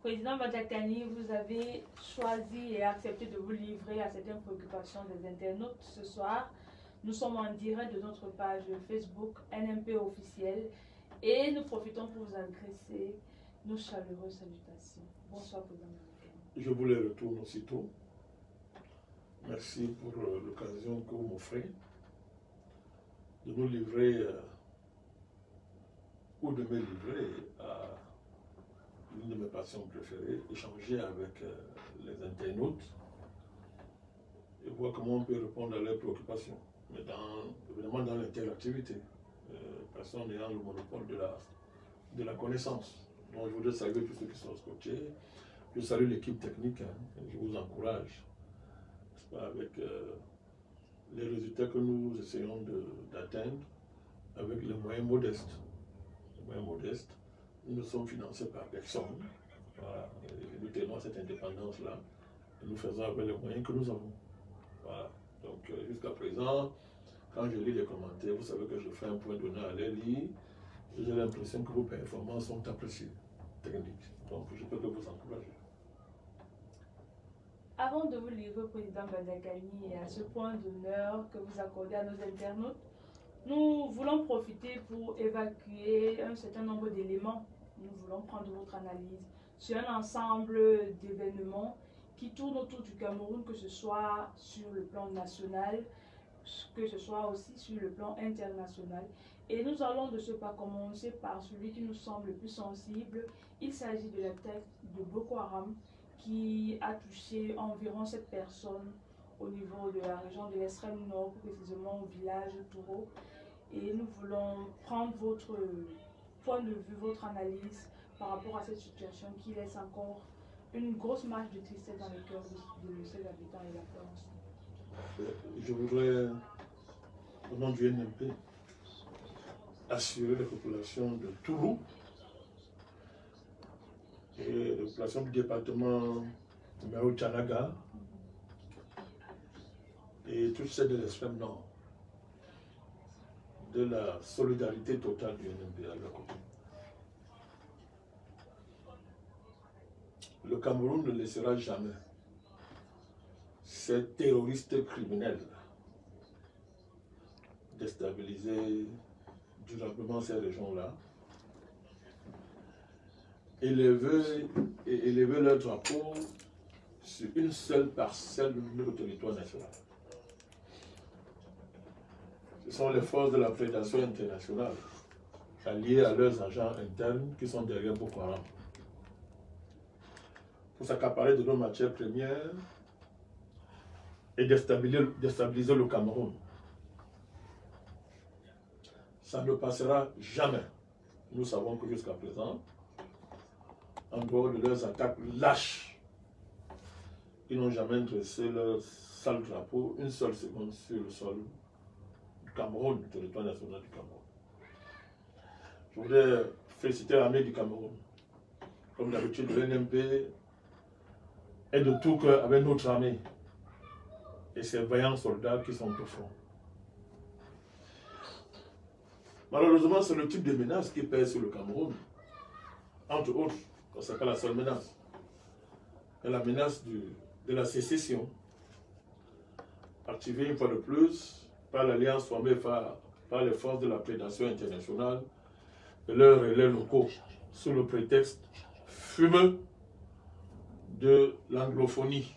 Président Badjakani, vous avez choisi et accepté de vous livrer à certaines préoccupations des internautes ce soir. Nous sommes en direct de notre page Facebook NMP officielle et nous profitons pour vous adresser nos chaleureuses salutations. Bonsoir, Président Badjakani. Je vous les retourne aussitôt. Merci pour l'occasion que vous m'offrez de nous livrer ou de me livrer à l'une de mes passions préférées, échanger avec les internautes et voir comment on peut répondre à leurs préoccupations, mais évidemment dans l'interactivité, personne n'ayant le monopole de la connaissance. Donc je voudrais saluer tous ceux qui sont scotchés, je salue l'équipe technique, je vous encourage avec les résultats que nous essayons d'atteindre avec les moyens modestes. Nous sommes financés par personne. Voilà. Nous tenons cette indépendance-là et nous faisons avec les moyens que nous avons. Voilà. Donc jusqu'à présent, quand je lis les commentaires, vous savez que je fais un point d'honneur à les lire et j'ai l'impression que vos performances sont appréciées, techniques. Donc je peux que vous encourager. Avant de vous livrer, Président Badjakani, et à ce point d'honneur que vous accordez à nos internautes, nous voulons profiter pour évacuer un certain nombre d'éléments. Nous voulons prendre votre analyse sur un ensemble d'événements qui tournent autour du Cameroun, que ce soit sur le plan national, que ce soit aussi sur le plan international. Et nous allons de ce pas commencer par celui qui nous semble le plus sensible. Il s'agit de l'attaque de Boko Haram qui a touché environ 7 personnes au niveau de la région de l'extrême nord, précisément au village Touro. Et nous voulons prendre votre point de vue, votre analyse par rapport à cette situation qui laisse encore une grosse marge de tristesse dans le cœur de ses habitants et la peur aussi. Je voudrais, au nom du NMP, assurer les populations de Touro et les populations du département de Mero-Tchanaga et toutes celles de l'extrême nord de la solidarité totale du NMP à leur côté. Le Cameroun ne laissera jamais ces terroristes criminels déstabiliser durablement ces régions-là, élever leur drapeau sur une seule parcelle de notre territoire national. Ce sont les forces de la prédation internationale, alliées à leurs agents internes qui sont derrière Boko Haram, pour s'accaparer de nos matières premières et déstabiliser le Cameroun. Ça ne passera jamais. Nous savons que jusqu'à présent, en dehors de leurs attaques lâches, ils n'ont jamais dressé leur sale drapeau une seule seconde sur le sol du Cameroun, du territoire national du Cameroun. Je voudrais féliciter l'armée du Cameroun. Comme d'habitude, le NMP est de tout cœur avec notre armée et ses vaillants soldats qui sont au front. Malheureusement, c'est le type de menace qui pèse sur le Cameroun. Entre autres, ce n'est pas la seule menace. C'est la menace de la sécession, activée une fois de plus par l'alliance formée par les forces de la prédation internationale et leurs relais locaux, sous le prétexte fumeux de l'anglophonie.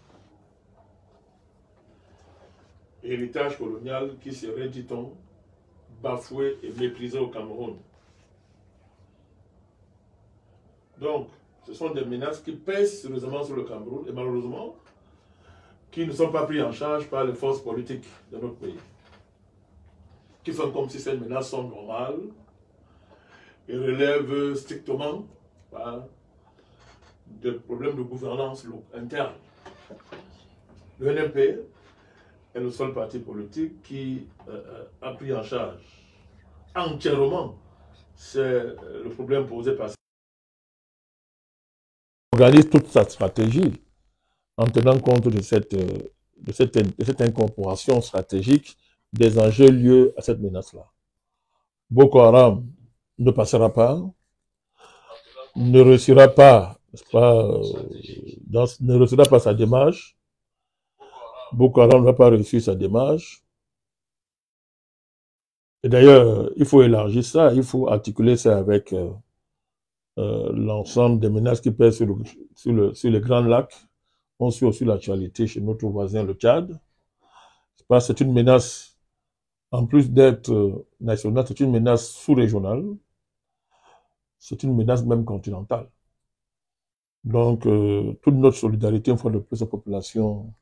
Héritage colonial qui serait, dit-on, bafoué et méprisé au Cameroun. Donc, ce sont des menaces qui pèsent sérieusement sur le Cameroun et malheureusement, qui ne sont pas pris en charge par les forces politiques de notre pays, qui font comme si ces menaces sont normales et relèvent strictement des problèmes de gouvernance interne. Le NMP est le seul parti politique qui a pris en charge entièrement le problème posé par organise toute sa stratégie en tenant compte de cette incorporation stratégique des enjeux liés à cette menace-là. Boko Haram ne passera pas, ne réussira pas n'est-ce pas, ne réussira pas sa démarche. Boko Haram ne va pas réussir sa démarche. Et d'ailleurs, il faut élargir ça, il faut articuler ça avec l'ensemble des menaces qui pèsent sur les grands lacs. On suit aussi l'actualité chez notre voisin, le Tchad. C'est une menace, en plus d'être nationale, c'est une menace sous-régionale. C'est une menace même continentale. Donc, toute notre solidarité, une fois de plus, aux populations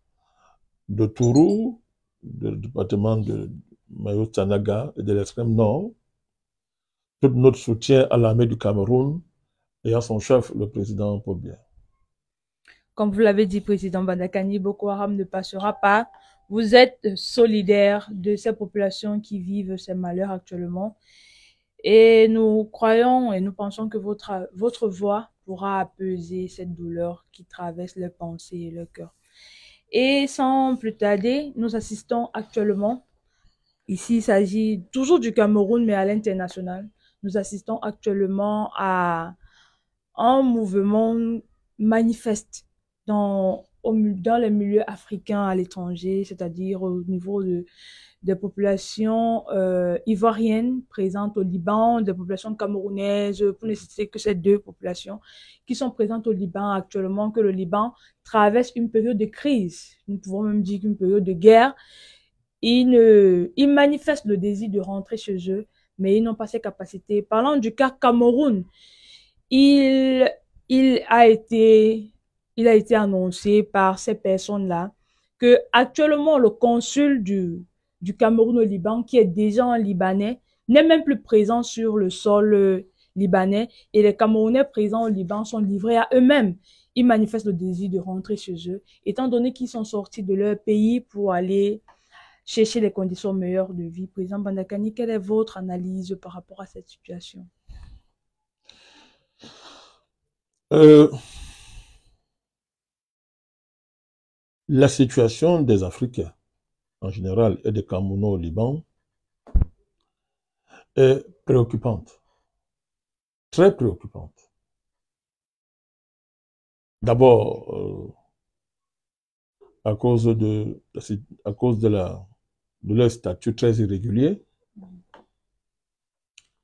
de Tourou, du département de Mayo-Tanaga et de l'extrême nord, tout notre soutien à l'armée du Cameroun et à son chef, le président Paul Biya. Comme vous l'avez dit, président Bandakani, Boko Haram ne passera pas. Vous êtes solidaire de ces populations qui vivent ces malheurs actuellement. Et nous croyons et nous pensons que votre voix pourra apaiser cette douleur qui traverse leurs pensées et leur cœur. Et sans plus tarder, nous assistons actuellement, ici il s'agit toujours du Cameroun mais à l'international, nous assistons actuellement à un mouvement manifeste dans les milieux africains à l'étranger, c'est-à-dire au niveau des populations ivoiriennes présentes au Liban, des populations camerounaises, pour ne citer que ces deux populations qui sont présentes au Liban actuellement, que le Liban traverse une période de crise, nous pouvons même dire qu'une période de guerre. Ils manifestent le désir de rentrer chez eux, mais ils n'ont pas ces capacités. Parlant du cas Cameroun, il a été annoncé par ces personnes-là que actuellement le consul du Cameroun au Liban, qui est déjà un Libanais, n'est même plus présent sur le sol libanais et les Camerounais présents au Liban sont livrés à eux-mêmes. Ils manifestent le désir de rentrer chez eux, étant donné qu'ils sont sortis de leur pays pour aller chercher les conditions meilleures de vie. Président Bandakani, quelle est votre analyse par rapport à cette situation? La situation des Africains, en général, et des Camerounais au Liban, est préoccupante. Très préoccupante. D'abord, à cause de leur statut très irrégulier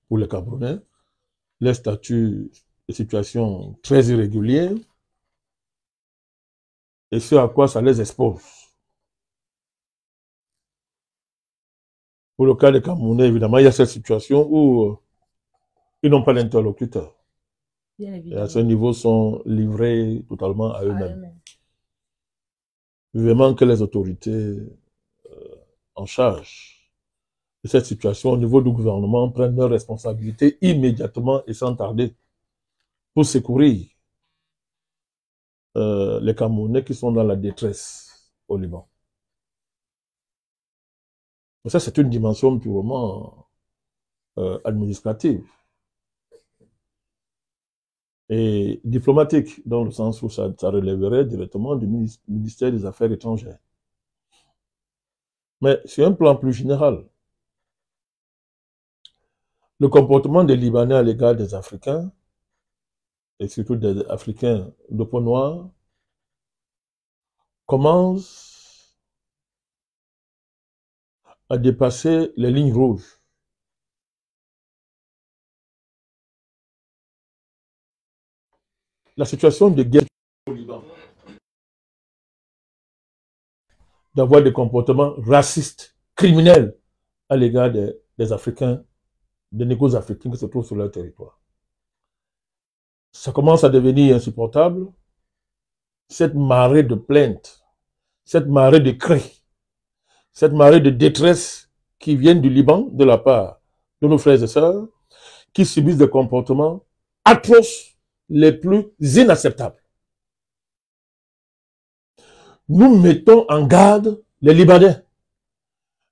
pour les Camerounais, leur statut de situation très irrégulier, et ce à quoi ça les expose. Pour le cas des Camerounais, évidemment, il y a cette situation où ils n'ont pas d'interlocuteur. Et à ce niveau, sont livrés totalement à eux-mêmes. Vivement que les autorités en charge de cette situation au niveau du gouvernement prennent leurs responsabilités immédiatement et sans tarder pour secourir les Camerounais qui sont dans la détresse au Liban. Mais ça, c'est une dimension purement administrative et diplomatique, dans le sens où ça relèverait directement du ministère des Affaires étrangères. Mais sur un plan plus général, le comportement des Libanais à l'égard des Africains, et surtout des Africains de peau noire, commence à dépasser les lignes rouges. La situation de guerre au Liban, d'avoir des comportements racistes, criminels à l'égard des Africains, des négociateurs africains qui se trouvent sur leur territoire. Ça commence à devenir insupportable. Cette marée de plaintes, cette marée de cris, cette marée de détresse qui viennent du Liban de la part de nos frères et sœurs qui subissent des comportements atroces, les plus inacceptables. Nous mettons en garde les Libanais.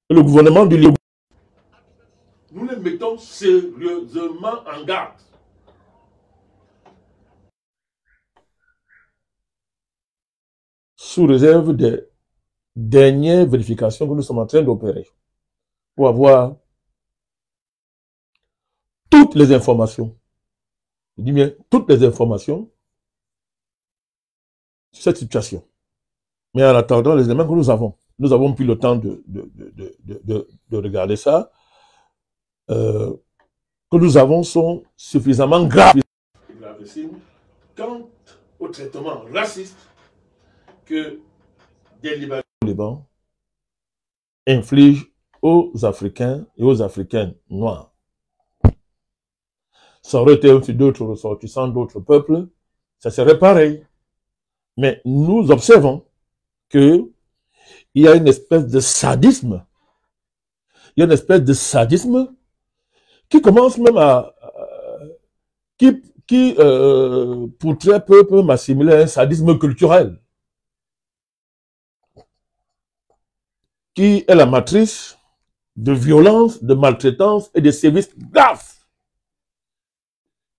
Le gouvernement du Liban. Nous les mettons sérieusement en garde. Sous réserve des dernières vérifications que nous sommes en train d'opérer pour avoir toutes les informations, je dis bien toutes les informations sur cette situation. Mais en attendant, les éléments que nous avons pris le temps de regarder ça, que nous avons sont suffisamment graves. Quant au traitement raciste que des Libanais au Liban infligent aux Africains et aux Africaines noirs. Ça aurait été aussi d'autres ressortissants d'autres peuples, ça serait pareil. Mais nous observons qu'il y a une espèce de sadisme. Il y a une espèce de sadisme qui commence même à... qui pour très peu, peut m'assimiler à un sadisme culturel. Qui est la matrice de violence, de maltraitance et de services graves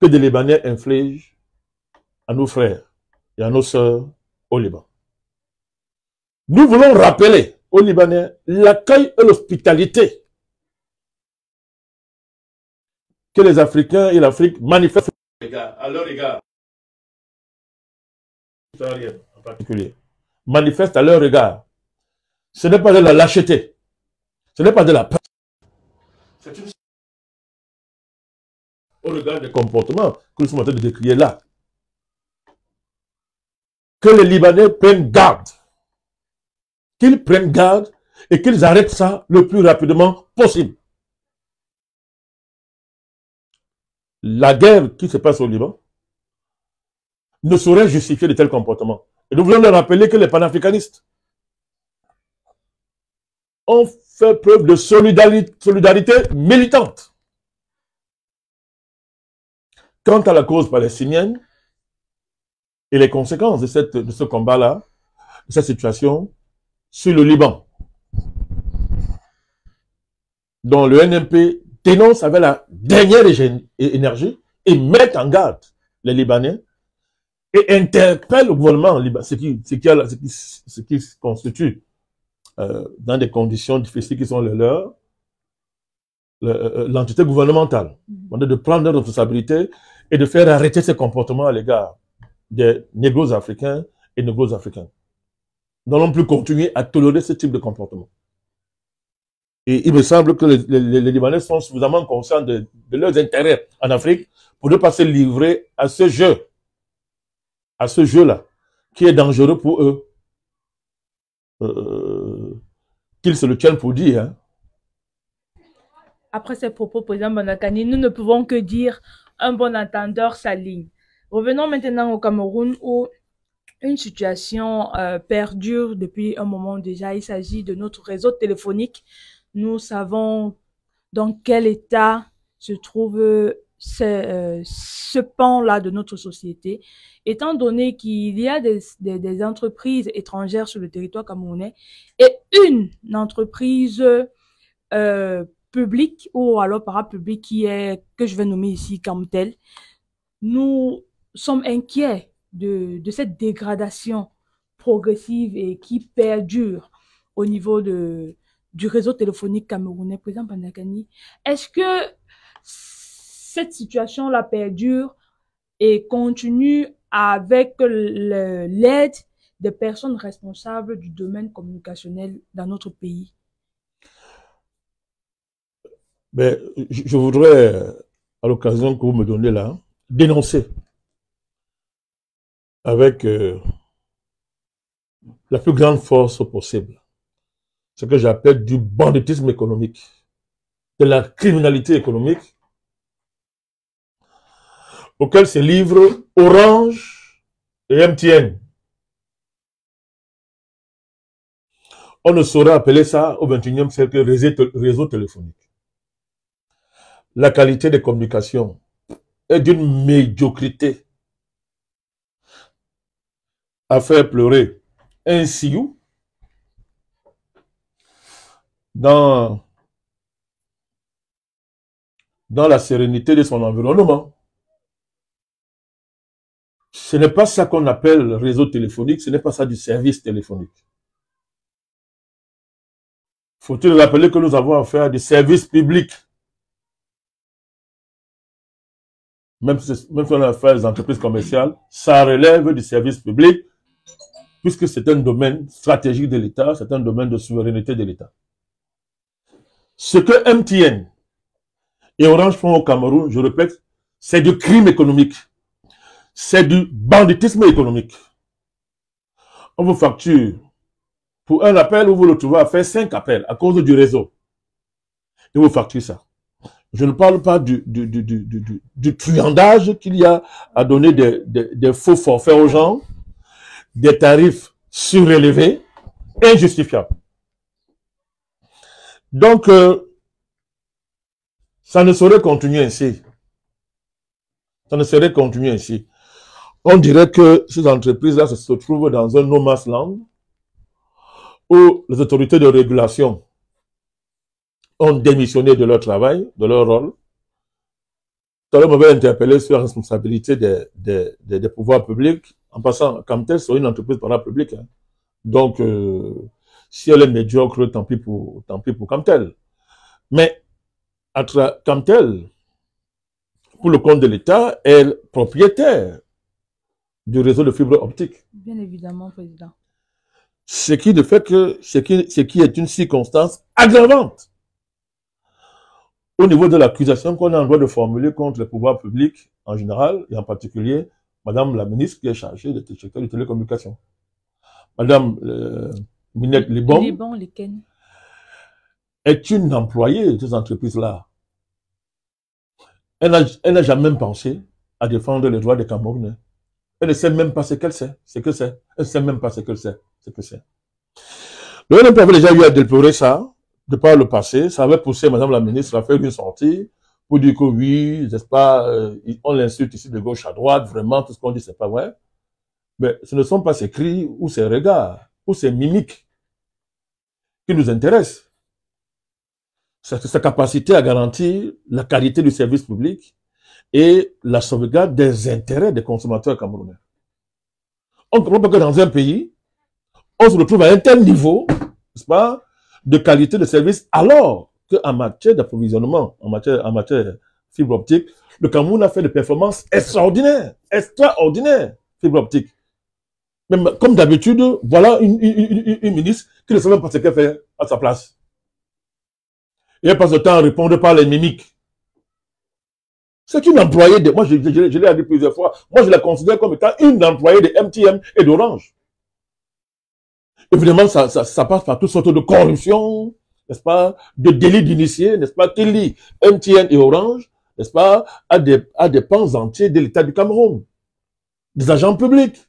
que des Libanais infligent à nos frères et à nos sœurs au Liban. Nous voulons rappeler aux Libanais l'accueil et l'hospitalité que les Africains et l'Afrique manifestent à leur égard. En particulier. Manifestent à leur égard. Ce n'est pas de la lâcheté. Ce n'est pas de la peur. C'est une... au regard des comportements que nous sommes en train de décrire là. Que les Libanais prennent garde. Qu'ils prennent garde et qu'ils arrêtent ça le plus rapidement possible. La guerre qui se passe au Liban ne saurait justifier de tels comportements. Et nous voulons leur rappeler que les panafricanistes ont fait preuve de solidarité militante. Quant à la cause palestinienne et les conséquences de ce combat-là, de cette situation sur le Liban, dont le NMP dénonce avec la dernière énergie et met en garde les Libanais et interpelle le gouvernement libanais, ce qui se constitue dans des conditions difficiles qui sont les leurs, l'entité gouvernementale, de prendre leurs responsabilités et de faire arrêter ces comportements à l'égard des négros africains et négros africains. Nous n'allons plus continuer à tolérer ce type de comportement. Et il me semble que les Libanais sont suffisamment conscients de leurs intérêts en Afrique pour ne pas se livrer à ce jeu-là, qui est dangereux pour eux. Qu'ils se le tiennent pour dire. Hein. Après ces propos, président Bonakani, nous ne pouvons que dire un bon entendeur s'aligne. Revenons maintenant au Cameroun où une situation perdure depuis un moment déjà. Il s'agit de notre réseau téléphonique. Nous savons dans quel état se trouve ce pan-là de notre société, étant donné qu'il y a des entreprises étrangères sur le territoire camerounais et une entreprise publique ou alors parapublique que je vais nommer ici comme telle. Nous sommes inquiets de cette dégradation progressive et qui perdure au niveau du réseau téléphonique camerounais. Président Bonakani, est-ce que cette situation-là perdure et continue avec l'aide des personnes responsables du domaine communicationnel dans notre pays? Mais je voudrais, à l'occasion que vous me donnez là, dénoncer avec la plus grande force possible ce que j'appelle du banditisme économique, de la criminalité économique auquel se livrent Orange et MTN. On ne saurait appeler ça au XXIe siècle réseau téléphonique. La qualité des communications est d'une médiocrité à faire pleurer un sioux dans la sérénité de son environnement. Ce n'est pas ça qu'on appelle réseau téléphonique, ce n'est pas ça du service téléphonique. Faut-il rappeler que nous avons affaire à des services publics. Même si on a affaire à des entreprises commerciales, ça relève du service public puisque c'est un domaine stratégique de l'État, c'est un domaine de souveraineté de l'État. Ce que MTN et Orange font au Cameroun, je répète, c'est du crime économique. C'est du banditisme économique. On vous facture pour un appel, vous vous retrouvez à faire 5 appels à cause du réseau. Et vous facturez ça. Je ne parle pas du truandage qu'il y a à donner des faux forfaits aux gens, des tarifs surélevés, injustifiables. Donc, ça ne saurait continuer ainsi. Ça ne saurait continuer ainsi. On dirait que ces entreprises-là se trouvent dans un no man's land où les autorités de régulation ont démissionné de leur travail, de leur rôle. Tout à l'heure, on m'avait interpellé sur la responsabilité des pouvoirs publics. En passant, Camtel, c'est une entreprise parapublique. Hein. Donc, si elle est médiocre, tant pis pour Camtel. Mais, Camtel, pour le compte de l'État, est propriétaire du réseau de fibre optique. Bien évidemment, Président. Ce qui est une circonstance aggravante au niveau de l'accusation qu'on a en droit de formuler contre les pouvoirs publics en général, et en particulier Madame la ministre qui est chargée du secteur des télécommunications. Madame Minette Libon est une employée de ces entreprises-là. Elle n'a jamais pensé à défendre les droits des Camerounais. Elle ne sait même pas ce qu'elle sait, ce que c'est. Elle ne sait même pas ce qu'elle sait, ce que c'est. Le NPP avait déjà eu à déplorer ça, de par le passé. Ça avait poussé Madame la ministre à faire une sortie pour dire que oui, n'est-ce pas, on l'insulte ici de gauche à droite, vraiment, tout ce qu'on dit, c'est pas vrai. Mais ce ne sont pas ses cris ou ses regards ou ses mimiques qui nous intéressent. C'est sa capacité à garantir la qualité du service public et la sauvegarde des intérêts des consommateurs camerounais. On ne comprend pas que dans un pays, on se retrouve à un tel niveau, n'est-ce pas, de qualité de service, alors qu'en matière d'approvisionnement, en matière fibre optique, le Cameroun a fait des performances extraordinaires, fibre optique. Mais comme d'habitude, voilà une ministre qui ne sait même pas ce qu'elle fait à sa place. Et elle passe le temps à répondre par les mimiques. C'est une employée de... Moi, je l'ai dit plusieurs fois. Moi, je la considère comme étant une employée de MTN et d'Orange. Évidemment, ça passe par toutes sortes de corruption, n'est-ce pas, de délits d'initiés, n'est-ce pas, qui lient MTN et Orange, n'est-ce pas, à des pans entiers de l'État du Cameroun. Des agents publics,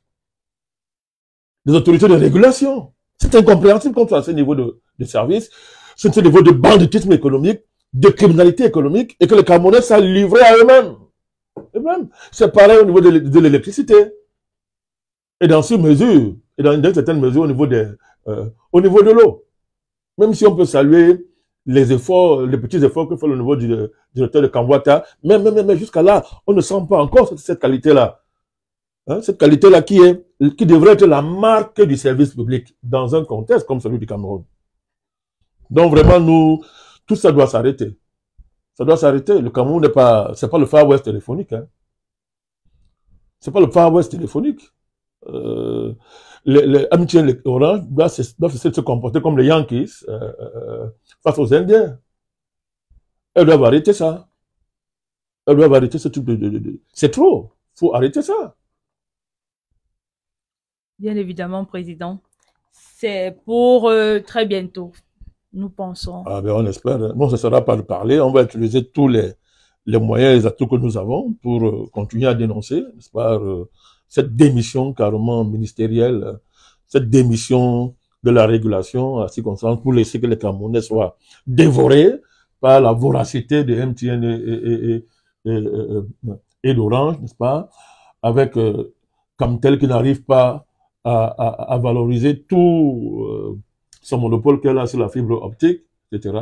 des autorités de régulation. C'est incompréhensible comme ça, à ce niveau de service, ce niveau de banditisme économique, de criminalité économique, et que les Camerounais s'en livré à eux-mêmes. C'est pareil au niveau de l'électricité. Et dans une mesure, et dans une certaine mesure au niveau de l'eau. Même si on peut saluer les efforts, les petits efforts que fait le niveau du directeur de Kambwata, mais jusqu'à là, on ne sent pas encore cette qualité-là. Hein, cette qualité-là qui devrait être la marque du service public dans un contexte comme celui du Cameroun. Donc vraiment, tout ça doit s'arrêter. Ça doit s'arrêter. Le Cameroun c'est pas le Far West téléphonique. Hein. C'est pas le Far West téléphonique. Les MTN, les Orange doivent se comporter comme les Yankees face aux Indiens. Elles doivent arrêter ça. Elles doivent arrêter ce type de... C'est trop. Il faut arrêter ça. Bien évidemment, Président. C'est pour très bientôt, nous pensons. Ah ben on espère. Non, ce ne sera pas de parler. On va utiliser tous les moyens et les atouts que nous avons pour continuer à dénoncer, n'est-ce pas, cette démission carrément ministérielle, cette démission de la régulation à circonstance pour laisser que les Camerounais soient dévorés par la voracité de MTN et d'Orange, n'est-ce pas, avec Camtel qui n'arrive pas à valoriser tout son monopole qu'elle a sur la fibre optique, etc.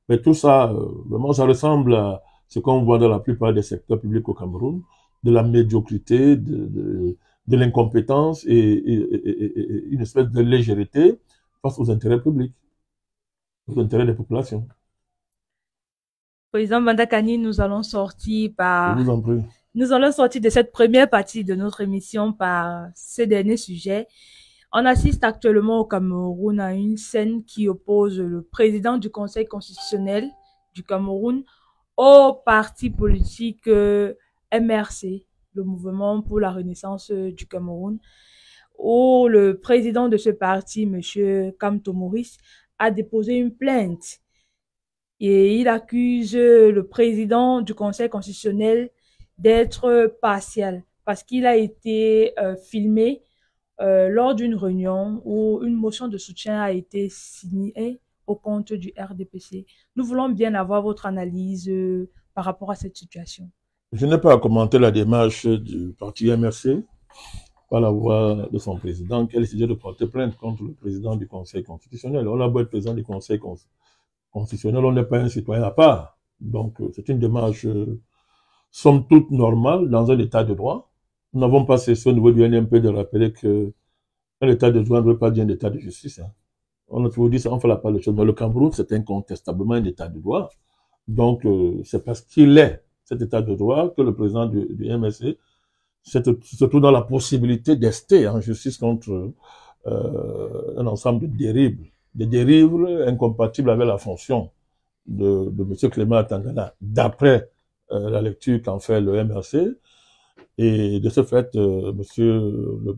Mais tout ça, vraiment, ça ressemble à ce qu'on voit dans la plupart des secteurs publics au Cameroun, de la médiocrité, de l'incompétence et une espèce de légèreté face aux intérêts publics, aux intérêts des populations. Président Bandakani, nous allons sortir Je vous en prie. Nous allons sortir de cette première partie de notre émission par ces derniers sujets. On assiste actuellement au Cameroun à une scène qui oppose le président du Conseil constitutionnel du Cameroun au parti politique MRC, le Mouvement pour la Renaissance du Cameroun, où le président de ce parti, Monsieur Kamto Maurice, a déposé une plainte et il accuse le président du Conseil constitutionnel d'être partial parce qu'il a été filmé lors d'une réunion où une motion de soutien a été signée au compte du RDPC. Nous voulons bien avoir votre analyse par rapport à cette situation. Je n'ai pas à commenter la démarche du parti MRC par la voix de son président qui a décidé de porter plainte contre le président du Conseil constitutionnel. On a beau être président du Conseil constitutionnel, on n'est pas un citoyen à part. Donc, c'est une démarche, somme toute, normale dans un état de droit. Nous n'avons pas cessé au niveau du NMP de rappeler que un état de droit ne veut pas dire un état de justice. Hein. On a toujours dit ça, on fait la part de choses. Mais le Cameroun, c'est incontestablement un état de droit. Donc, c'est parce qu'il est cet état de droit que le président du MSC se trouve dans la possibilité d'ester en justice contre un ensemble de dérives incompatibles avec la fonction de M. Clément Atangana, d'après la lecture qu'en fait le MRC. Et de ce fait, le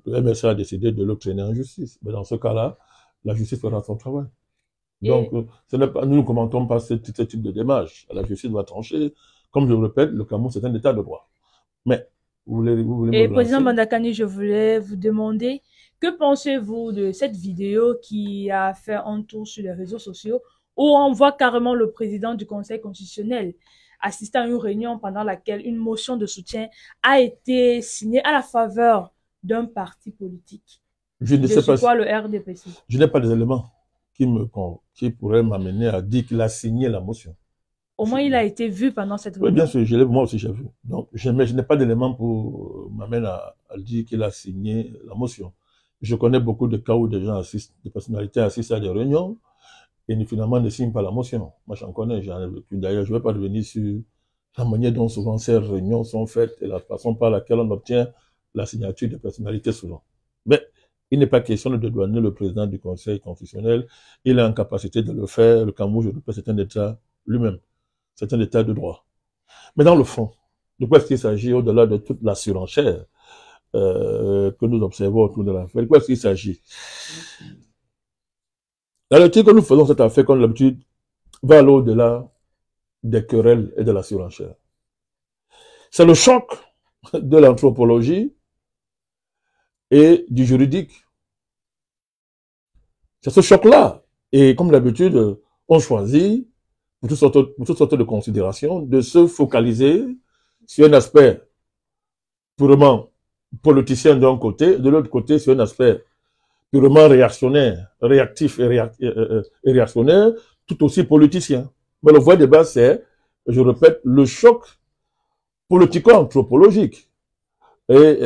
MRC a décidé de le traîner en justice. Mais dans ce cas-là, la justice fera son travail. Donc, nous ne commentons pas ce type de démarche. La justice doit trancher. Comme je le répète, le Cameroun, c'est un état de droit. Mais, vous voulez et président Bandakani, je voulais vous demander, que pensez-vous de cette vidéo qui a fait un tour sur les réseaux sociaux où on voit carrément le président du Conseil constitutionnel assister à une réunion pendant laquelle une motion de soutien a été signée à la faveur d'un parti politique? Je ne sais pas. Quoi, le RDPC? Je n'ai pas des éléments qui pourraient m'amener à dire qu'il a signé la motion. Au moins, il a été vu pendant cette réunion. Oui, bien sûr, moi aussi j'ai vu. Donc, je n'ai pas d'éléments pour m'amener à dire qu'il a signé la motion. Je connais beaucoup de cas où des gens assistent, des personnalités assistent à des réunions et finalement ne signent pas la motion. Moi, j'en connais, j'en ai vécu. D'ailleurs, je ne vais pas revenir sur la manière dont souvent ces réunions sont faites et la façon par laquelle on obtient la signature des personnalités souvent. Mais il n'est pas question de dédouaner le président du Conseil constitutionnel. Il est en capacité de le faire. Le Cameroun, je le rappelle, c'est un État lui-même. C'est un état de droit. Mais dans le fond, de quoi est-ce qu'il s'agit au-delà de toute la surenchère que nous observons autour de l'affaire? De quoi est-ce qu'il s'agit? La lecture que nous faisons cette affaire, comme d'habitude, va aller au-delà des querelles et de la surenchère. C'est le choc de l'anthropologie et du juridique. C'est ce choc-là. Et comme d'habitude, on choisit pour toutes sortes de considérations, de se focaliser sur un aspect purement politicien d'un côté, de l'autre côté sur un aspect purement réactionnaire, réactif et réactionnaire, tout aussi politicien. Mais le vrai débat, c'est, je répète, le choc politico-anthropologique et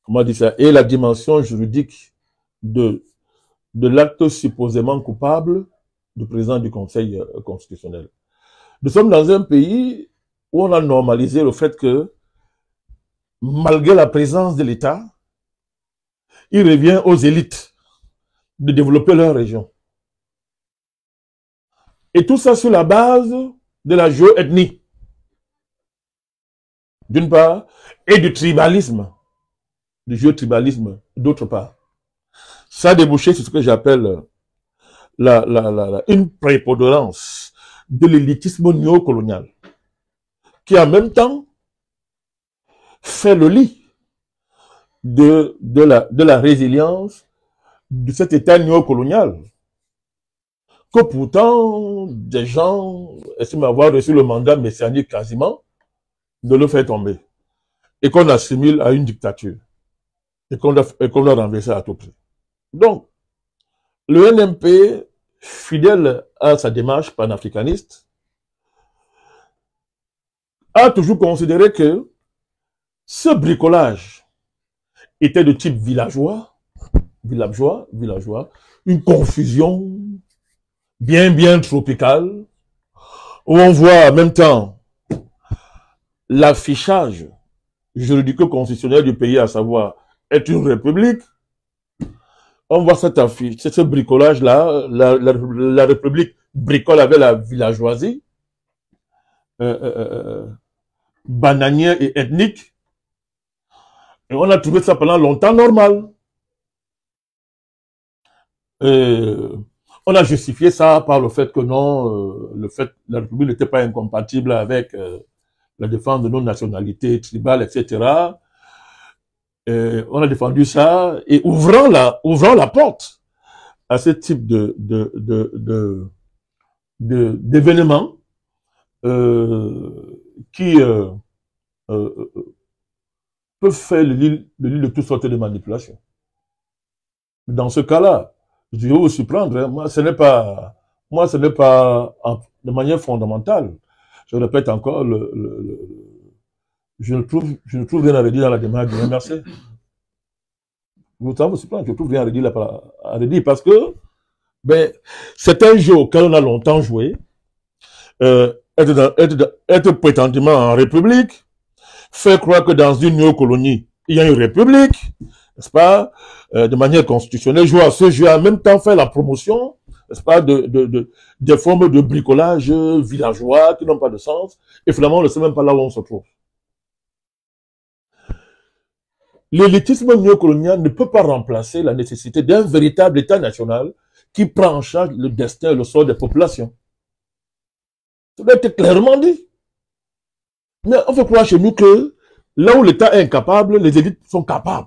comment dire ça, et la dimension juridique de l'acte supposément coupable du président du Conseil constitutionnel. Nous sommes dans un pays où on a normalisé le fait que, malgré la présence de l'État, il revient aux élites de développer leur région. Et tout ça sur la base de la géoethnie, d'une part, et du tribalisme, du géotribalisme, d'autre part. Ça a débouché sur ce que j'appelle une prépondérance de l'élitisme néocolonial, qui en même temps fait le lit de la résilience de cet état néocolonial, que pourtant des gens estiment avoir reçu le mandat messianique quasiment de le faire tomber, et qu'on assimile à une dictature, et qu'on doit renverser à tout prix. Donc, le NMP, fidèle à sa démarche panafricaniste, a toujours considéré que ce bricolage était de type villageois, une confusion bien tropicale, où on voit en même temps l'affichage juridico-constitutionnelle du pays, à savoir être une république, on voit cette affiche, c'est ce bricolage-là, la république bricole avec la villageoisie, bananière et ethnique, et on a trouvé ça pendant longtemps normal. On a justifié ça par le fait que non, la République n'était pas incompatible avec la défense de nos nationalités tribales, etc. On a défendu ça et ouvrant la porte à ce type d'événements qui peuvent faire le lit de toutes sortes de manipulations. Dans ce cas-là, je vais vous surprendre, hein. Moi, ce n'est pas de manière fondamentale. Je répète encore, je ne trouve rien à redire dans la démarche du MRC. Vous savez, vous surprendre, je ne trouve rien à redire parce que, ben, c'est un jeu auquel on a longtemps joué. Être prétendument en république, faire croire que dans une néocolonie, il y a une république, n'est-ce pas, de manière constitutionnelle, jouer à ce jeu, en même temps faire la promotion, n'est-ce pas, des formes de bricolage villageois qui n'ont pas de sens, et finalement, on ne sait même pas là où on se trouve. L'élitisme néocolonial ne peut pas remplacer la nécessité d'un véritable État national qui prend en charge le destin et le sort des populations. Ça doit être clairement dit. Mais on fait croire chez nous que là où l'État est incapable, les élites sont capables.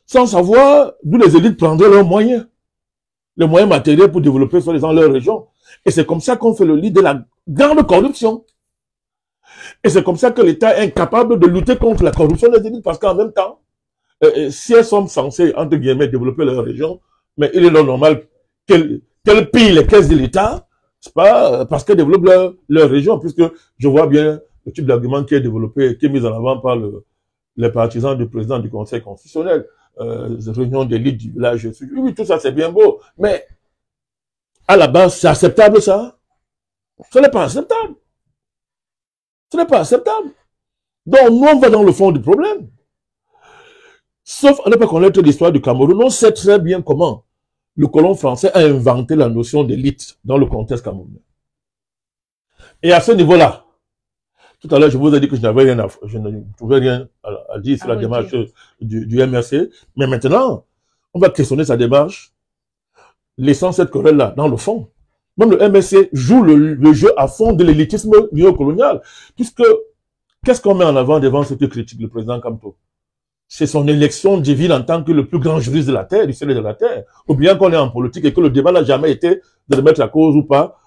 Sans savoir d'où les élites prendraient leurs moyens. Les moyens matériels pour développer soi-disant leur région. Et c'est comme ça qu'on fait le lit de la grande corruption. Et c'est comme ça que l'État est incapable de lutter contre la corruption des élites. Parce qu'en même temps, si elles sont censées, entre guillemets, développer leur région, mais il est normal qu'elles pillent les caisses de l'État, c'est pas parce qu'elles développent leur région, puisque je vois bien le type d'argument qui est développé, qui est mis en avant par les partisans du président du Conseil constitutionnel, réunion d'élite du village. Oui, tout ça c'est bien beau, mais à la base, c'est acceptable ça? Ce n'est pas acceptable. Ce n'est pas acceptable. Donc, nous, on va dans le fond du problème. Sauf à ne pas connaître l'histoire du Cameroun, on sait très bien comment le colon français a inventé la notion d'élite dans le contexte camerounais. Et à ce niveau-là, tout à l'heure, je vous ai dit que je ne trouvais rien à dire sur la démarche du MRC, mais maintenant, on va questionner sa démarche, laissant cette querelle-là dans le fond. Même le MRC joue le jeu à fond de l'élitisme néocolonial, puisque qu'est-ce qu'on met en avant devant ce que critique le président Kamto? C'est son élection divine en tant que le plus grand juriste de la Terre, du ciel et de la Terre. Ou bien qu'on est en politique et que le débat n'a jamais été de remettre en cause ou pas,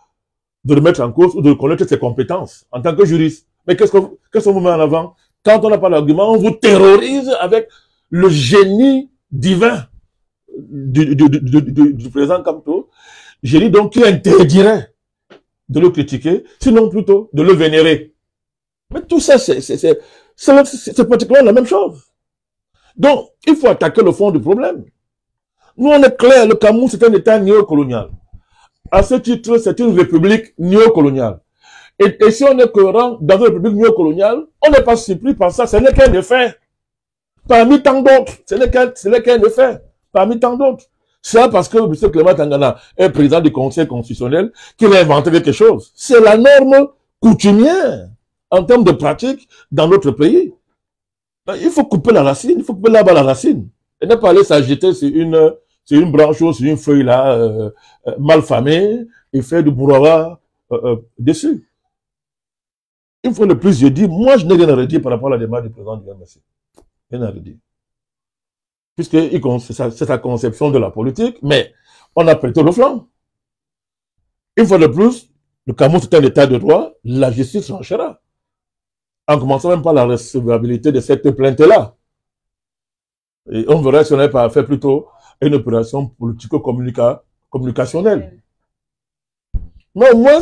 de remettre en cause ou de reconnaître ses compétences en tant que juriste. Mais qu'est-ce qu'on vous met en avant? Quand on n'a pas d'argument, on vous terrorise avec le génie divin du président Kamto. Génie donc qui interdirait de le critiquer, sinon plutôt de le vénérer. Mais tout ça, c'est pratiquement la même chose. Donc, il faut attaquer le fond du problème. Nous, on est clair, le Cameroun, c'est un État néocolonial. À ce titre, c'est une république néocoloniale. Et si on est cohérent dans une république néocoloniale, on n'est pas surpris par ça, ce n'est qu'un effet. Parmi tant d'autres, ce n'est qu'un effet. Parmi tant d'autres. C'est parce que M. Clément Tangana est président du Conseil constitutionnel qu'il a inventé quelque chose. C'est la norme coutumière en termes de pratique dans notre pays. Il faut couper la racine, il faut couper là-bas la racine. Et ne pas aller s'agiter sur une branche ou sur une feuille là, mal famée, et faire du brouhaha dessus. Une fois de plus, je dis, moi je n'ai rien à redire par rapport à la démarche du président du MRC. Rien à redire. Puisque c'est sa conception de la politique, mais on a prêté le flanc. Une fois de plus, le Cameroun c'est un état de droit, la justice tranchera. En commençant même par la recevabilité de cette plainte-là. Et on verra si on n'avait pas fait plutôt une opération politico-communicationnelle. Mais au moins,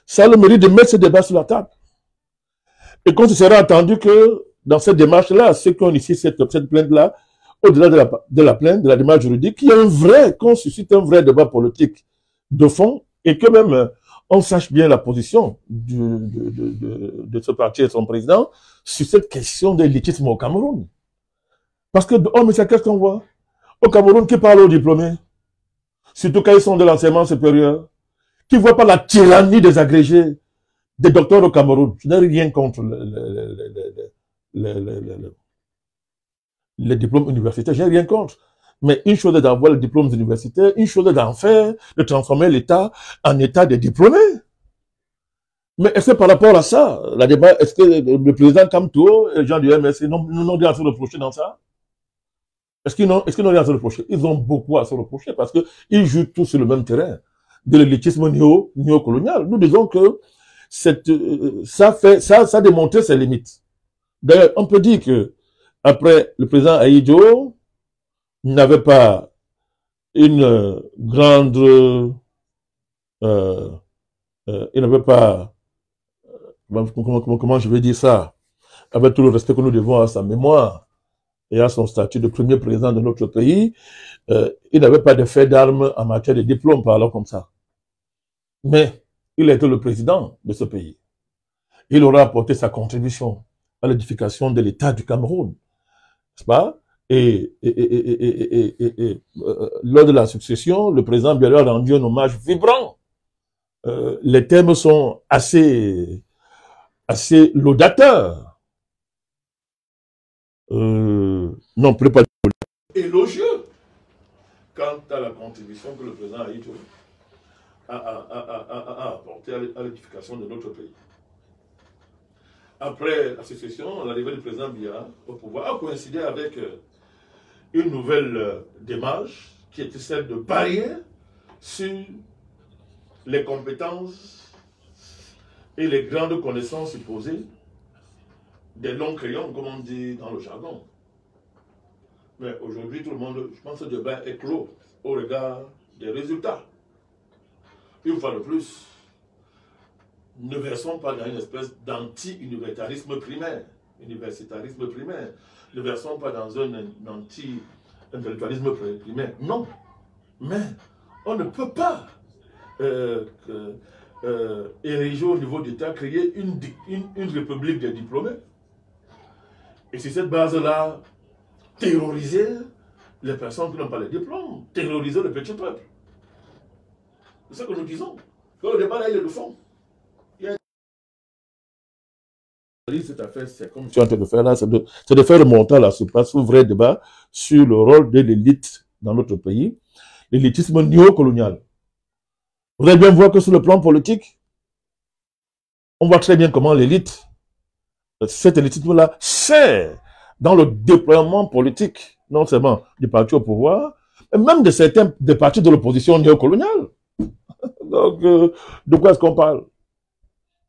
ça a le mérite de mettre ce débat sur la table. Et quand il sera entendu que dans cette démarche-là, ceux qui ont ici cette plainte-là, au-delà de la plainte, de la démarche juridique, il y a qu'on suscite un vrai débat politique de fond et que même on sache bien la position de ce parti et de son président sur cette question de l'élitisme au Cameroun. Parce que, oh, mais c'est qu'est-ce qu'on voit au Cameroun qui parle aux diplômés, surtout quand ils sont de l'enseignement supérieur, qui ne voient pas la tyrannie des agrégés, des docteurs au Cameroun. Je n'ai rien contre les diplômes universitaires, je n'ai rien contre. Mais une chose est d'avoir les diplômes universitaires, une chose est d'en faire, de transformer l'État en État des diplômés. Mais est-ce que par rapport à ça, la débat, est-ce que le président Kamto et les gens du MSC n'ont rien à se reprocher dans ça? Est-ce qu'ils n'ont rien à se reprocher? Ils ont beaucoup à se reprocher parce qu'ils jouent tous sur le même terrain de l'élitisme néocolonial. Nous disons que ça a démontré ses limites. D'ailleurs, on peut dire que après le président Ahidjo n'avait pas une grande, il n'avait pas, comment je vais dire ça, avec tout le respect que nous devons à sa mémoire et à son statut de premier président de notre pays, il n'avait pas de fait d'armes en matière de diplôme, parlons comme ça. Mais il était le président de ce pays. Il aura apporté sa contribution à l'édification de l'État du Cameroun, n'est-ce pas? Et lors de la succession, le président Biela a rendu un hommage vibrant. Les thèmes sont assez laudateurs. Non, plus pas élogieux quant à la contribution que le président Ahidjo a apporté à l'édification de notre pays. Après la succession, l'arrivée du président Biya au pouvoir a coïncidé avec une nouvelle démarche qui était celle de parier sur les compétences et les grandes connaissances supposées des longs crayons, comme on dit dans le jargon. Mais aujourd'hui, tout le monde, je pense que le débat est clos au regard des résultats. Une fois de plus, ne versons pas dans une espèce d'anti-universitarisme primaire. Universitarisme primaire. Ne versons pas dans un anti-intellectualisme primaire. Non. Mais on ne peut pas ériger au niveau d'État, créer une république des diplômés. Et sur cette base-là, terroriser les personnes qui n'ont pas les diplômes, terroriser le petit peuple. C'est ce que nous disons. Que le débat là, il est de fond. Cette affaire, c'est comme tu es en train de faire là, c'est de faire remonter à la surface un vrai débat sur le rôle de l'élite dans notre pays, l'élitisme néocolonial. Vous allez bien voir que sur le plan politique, on voit très bien comment l'élite, cet élitisme-là, sert dans le déploiement politique, non seulement du parti au pouvoir, mais même de certains des partis de l'opposition néocoloniale. Donc, de quoi est-ce qu'on parle?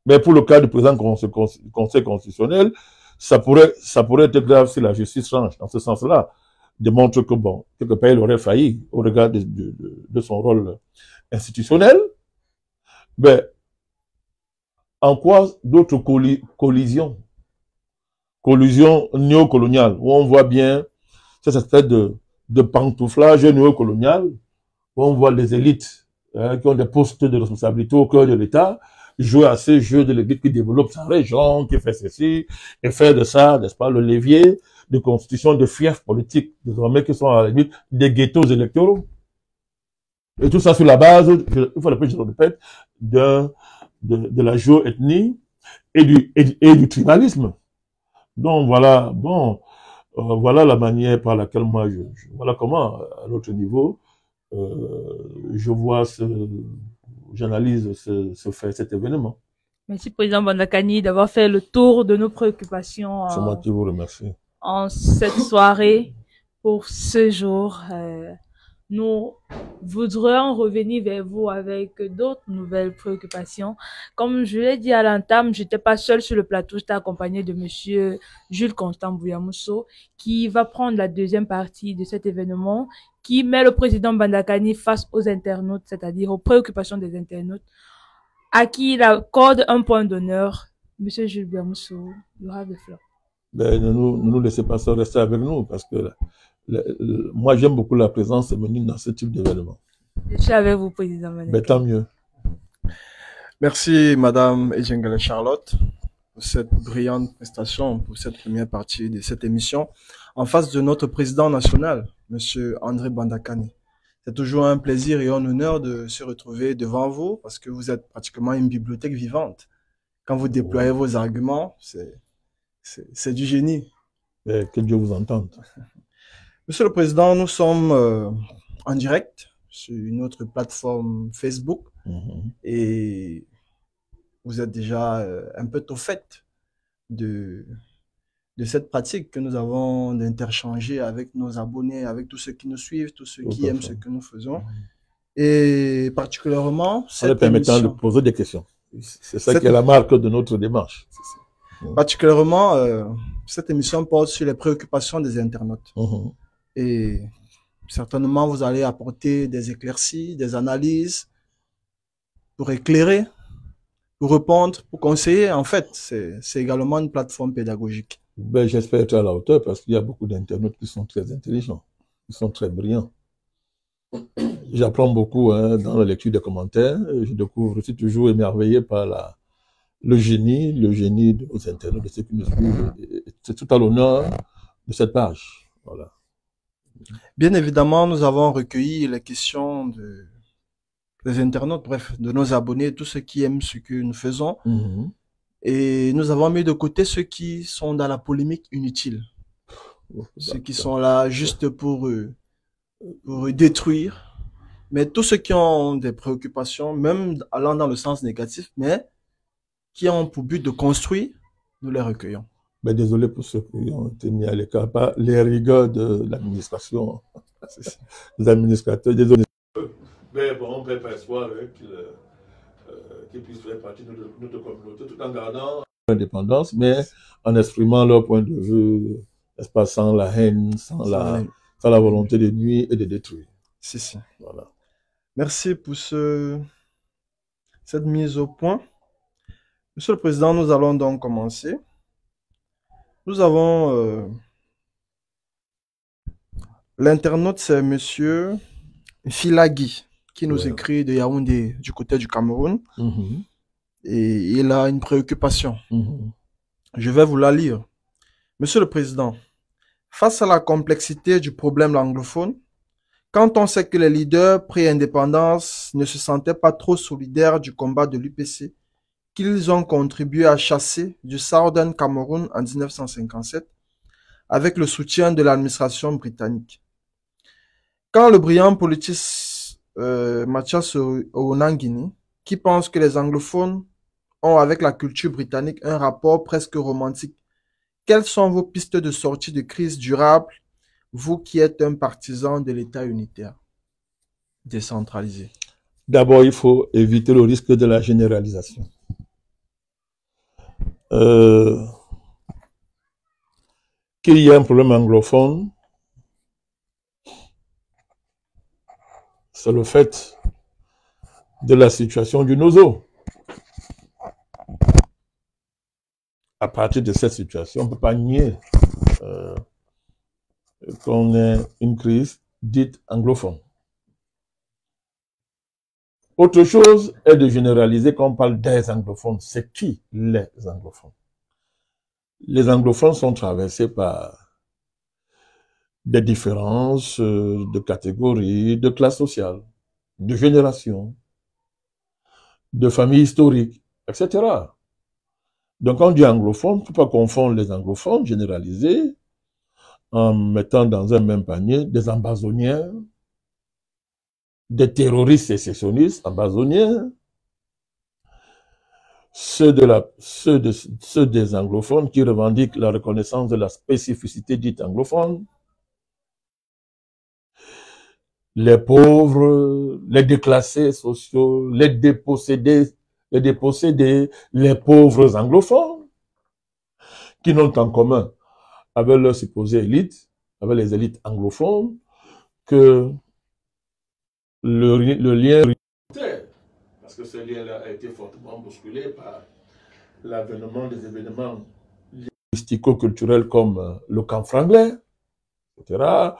Mais pour le cas du président du Conseil constitutionnel, ça pourrait être grave si la justice change. Dans ce sens-là, démontre que, bon, quelque part, il aurait failli au regard de son rôle institutionnel. Mais en quoi d'autres collisions néocoloniales, où on voit bien cette espèce de pantouflage néocolonial, où on voit les élites qui ont des postes de responsabilité au cœur de l'État, jouer à ces jeux de l'élite qui développe sa région, qui fait ceci, et faire de ça, n'est-ce pas, le levier de constitution de fiefs politiques, désormais qui sont à la limite des ghettos électoraux. Et tout ça sur la base, une fois de plus, je le répète, de la géoethnie et du tribalisme. Donc voilà, bon, voilà la manière par laquelle moi, voilà comment, à notre niveau, je vois j'analyse cet événement. Merci, Président Bandakani, d'avoir fait le tour de nos préoccupations. C'est moi qui vous remercie. En cette soirée, pour ce jour. Nous voudrions revenir vers vous avec d'autres nouvelles préoccupations. Comme je l'ai dit à l'entame, je n'étais pas seule sur le plateau, j'étais accompagnée de monsieur Jules Constant Bouyamousseau, qui va prendre la deuxième partie de cet événement, qui met le président Bandakani face aux internautes, c'est-à-dire aux préoccupations des internautes, à qui il accorde un point d'honneur. Monsieur Jules Bouyamousseau, you have the floor. Ben, ne nous laissez pas ça rester avec nous, parce que moi, j'aime beaucoup la présence féminine dans ce type d'événement. Je suis avec vous, Président Bandakani. Ben, tant mieux. Merci, Madame Ejengele Charlotte, pour cette brillante prestation, pour cette première partie de cette émission, en face de notre président national, Monsieur André Bandakani. C'est toujours un plaisir et un honneur de se retrouver devant vous parce que vous êtes pratiquement une bibliothèque vivante. Quand vous déployez vos arguments, c'est du génie. Que Dieu vous entende. Monsieur le Président, nous sommes en direct sur une autre plateforme Facebook et vous êtes déjà un peu au fait de cette pratique que nous avons d'interchanger avec nos abonnés, avec tous ceux qui nous suivent, tous ceux qui aiment ce que nous faisons. Et particulièrement, cette permettant de poser des questions. C'est ça qui est la marque de notre démarche. Particulièrement, cette émission porte sur les préoccupations des internautes. Et certainement, vous allez apporter des éclaircies, des analyses pour éclairer, pour répondre, pour conseiller. En fait, c'est également une plateforme pédagogique. Ben, j'espère être à la hauteur parce qu'il y a beaucoup d'internautes qui sont très intelligents, qui sont très brillants. J'apprends beaucoup dans la lecture des commentaires. Je découvre, je suis toujours émerveillé par le génie de nos internautes, de ceux qui nous suivent. C'est tout à l'honneur de cette page. Voilà. Bien évidemment, nous avons recueilli les questions des internautes, bref, de nos abonnés, tous ceux qui aiment ce que nous faisons. Et nous avons mis de côté ceux qui sont dans la polémique inutile. Ceux qui sont là juste pour détruire. Mais tous ceux qui ont des préoccupations, même allant dans le sens négatif, mais qui ont pour but de construire, nous les recueillons. Mais désolé pour ceux qui ont été mis à l'écart par les rigueurs de l'administration, des administrateurs, désolé. Mais bon, on peut pas espoir qu'ils puissent faire partie de notre communauté tout en gardant l'indépendance, mais en exprimant leur point de vue, n'est-ce pas, sans la haine, sans la volonté de nuire et de détruire. Si. Voilà. Merci pour cette mise au point. Monsieur le Président, nous allons donc commencer. Nous avons l'internaute, c'est Monsieur Filagui, qui nous écrit de Yaoundé, du côté du Cameroun. Et il a une préoccupation. Je vais vous la lire. Monsieur le Président, face à la complexité du problème anglophone, quand on sait que les leaders pré-indépendance ne se sentaient pas trop solidaires du combat de l'UPC, qu'ils ont contribué à chasser du Southern Cameroun en 1957 avec le soutien de l'administration britannique. Quand le brillant politiste Mathias Onangini, qui pense que les anglophones ont avec la culture britannique un rapport presque romantique, quelles sont vos pistes de sortie de crise durable, vous qui êtes un partisan de l'État unitaire décentralisé? D'abord, il faut éviter le risque de la généralisation. Qu'il y ait un problème anglophone, c'est le fait de la situation du nozo. À partir de cette situation, on ne peut pas nier qu'on ait une crise dite anglophone. Autre chose est de généraliser quand on parle des anglophones. C'est qui les anglophones? Les anglophones sont traversés par des différences de catégories, de classes sociales, de générations, de familles historiques, etc. Donc quand on dit anglophone, il ne faut pas confondre les anglophones généralisés en mettant dans un même panier des ambazoniens, des terroristes sécessionnistes ambazoniens, ceux des anglophones qui revendiquent la reconnaissance de la spécificité dite anglophone, les pauvres, les déclassés sociaux, les dépossédés, les pauvres anglophones, qui n'ont en commun avec leur supposée élite, avec les élites anglophones, que le lien, parce que ce lien-là a été fortement bousculé par l'avènement des événements linguistico-culturels comme le camp franglais, etc.,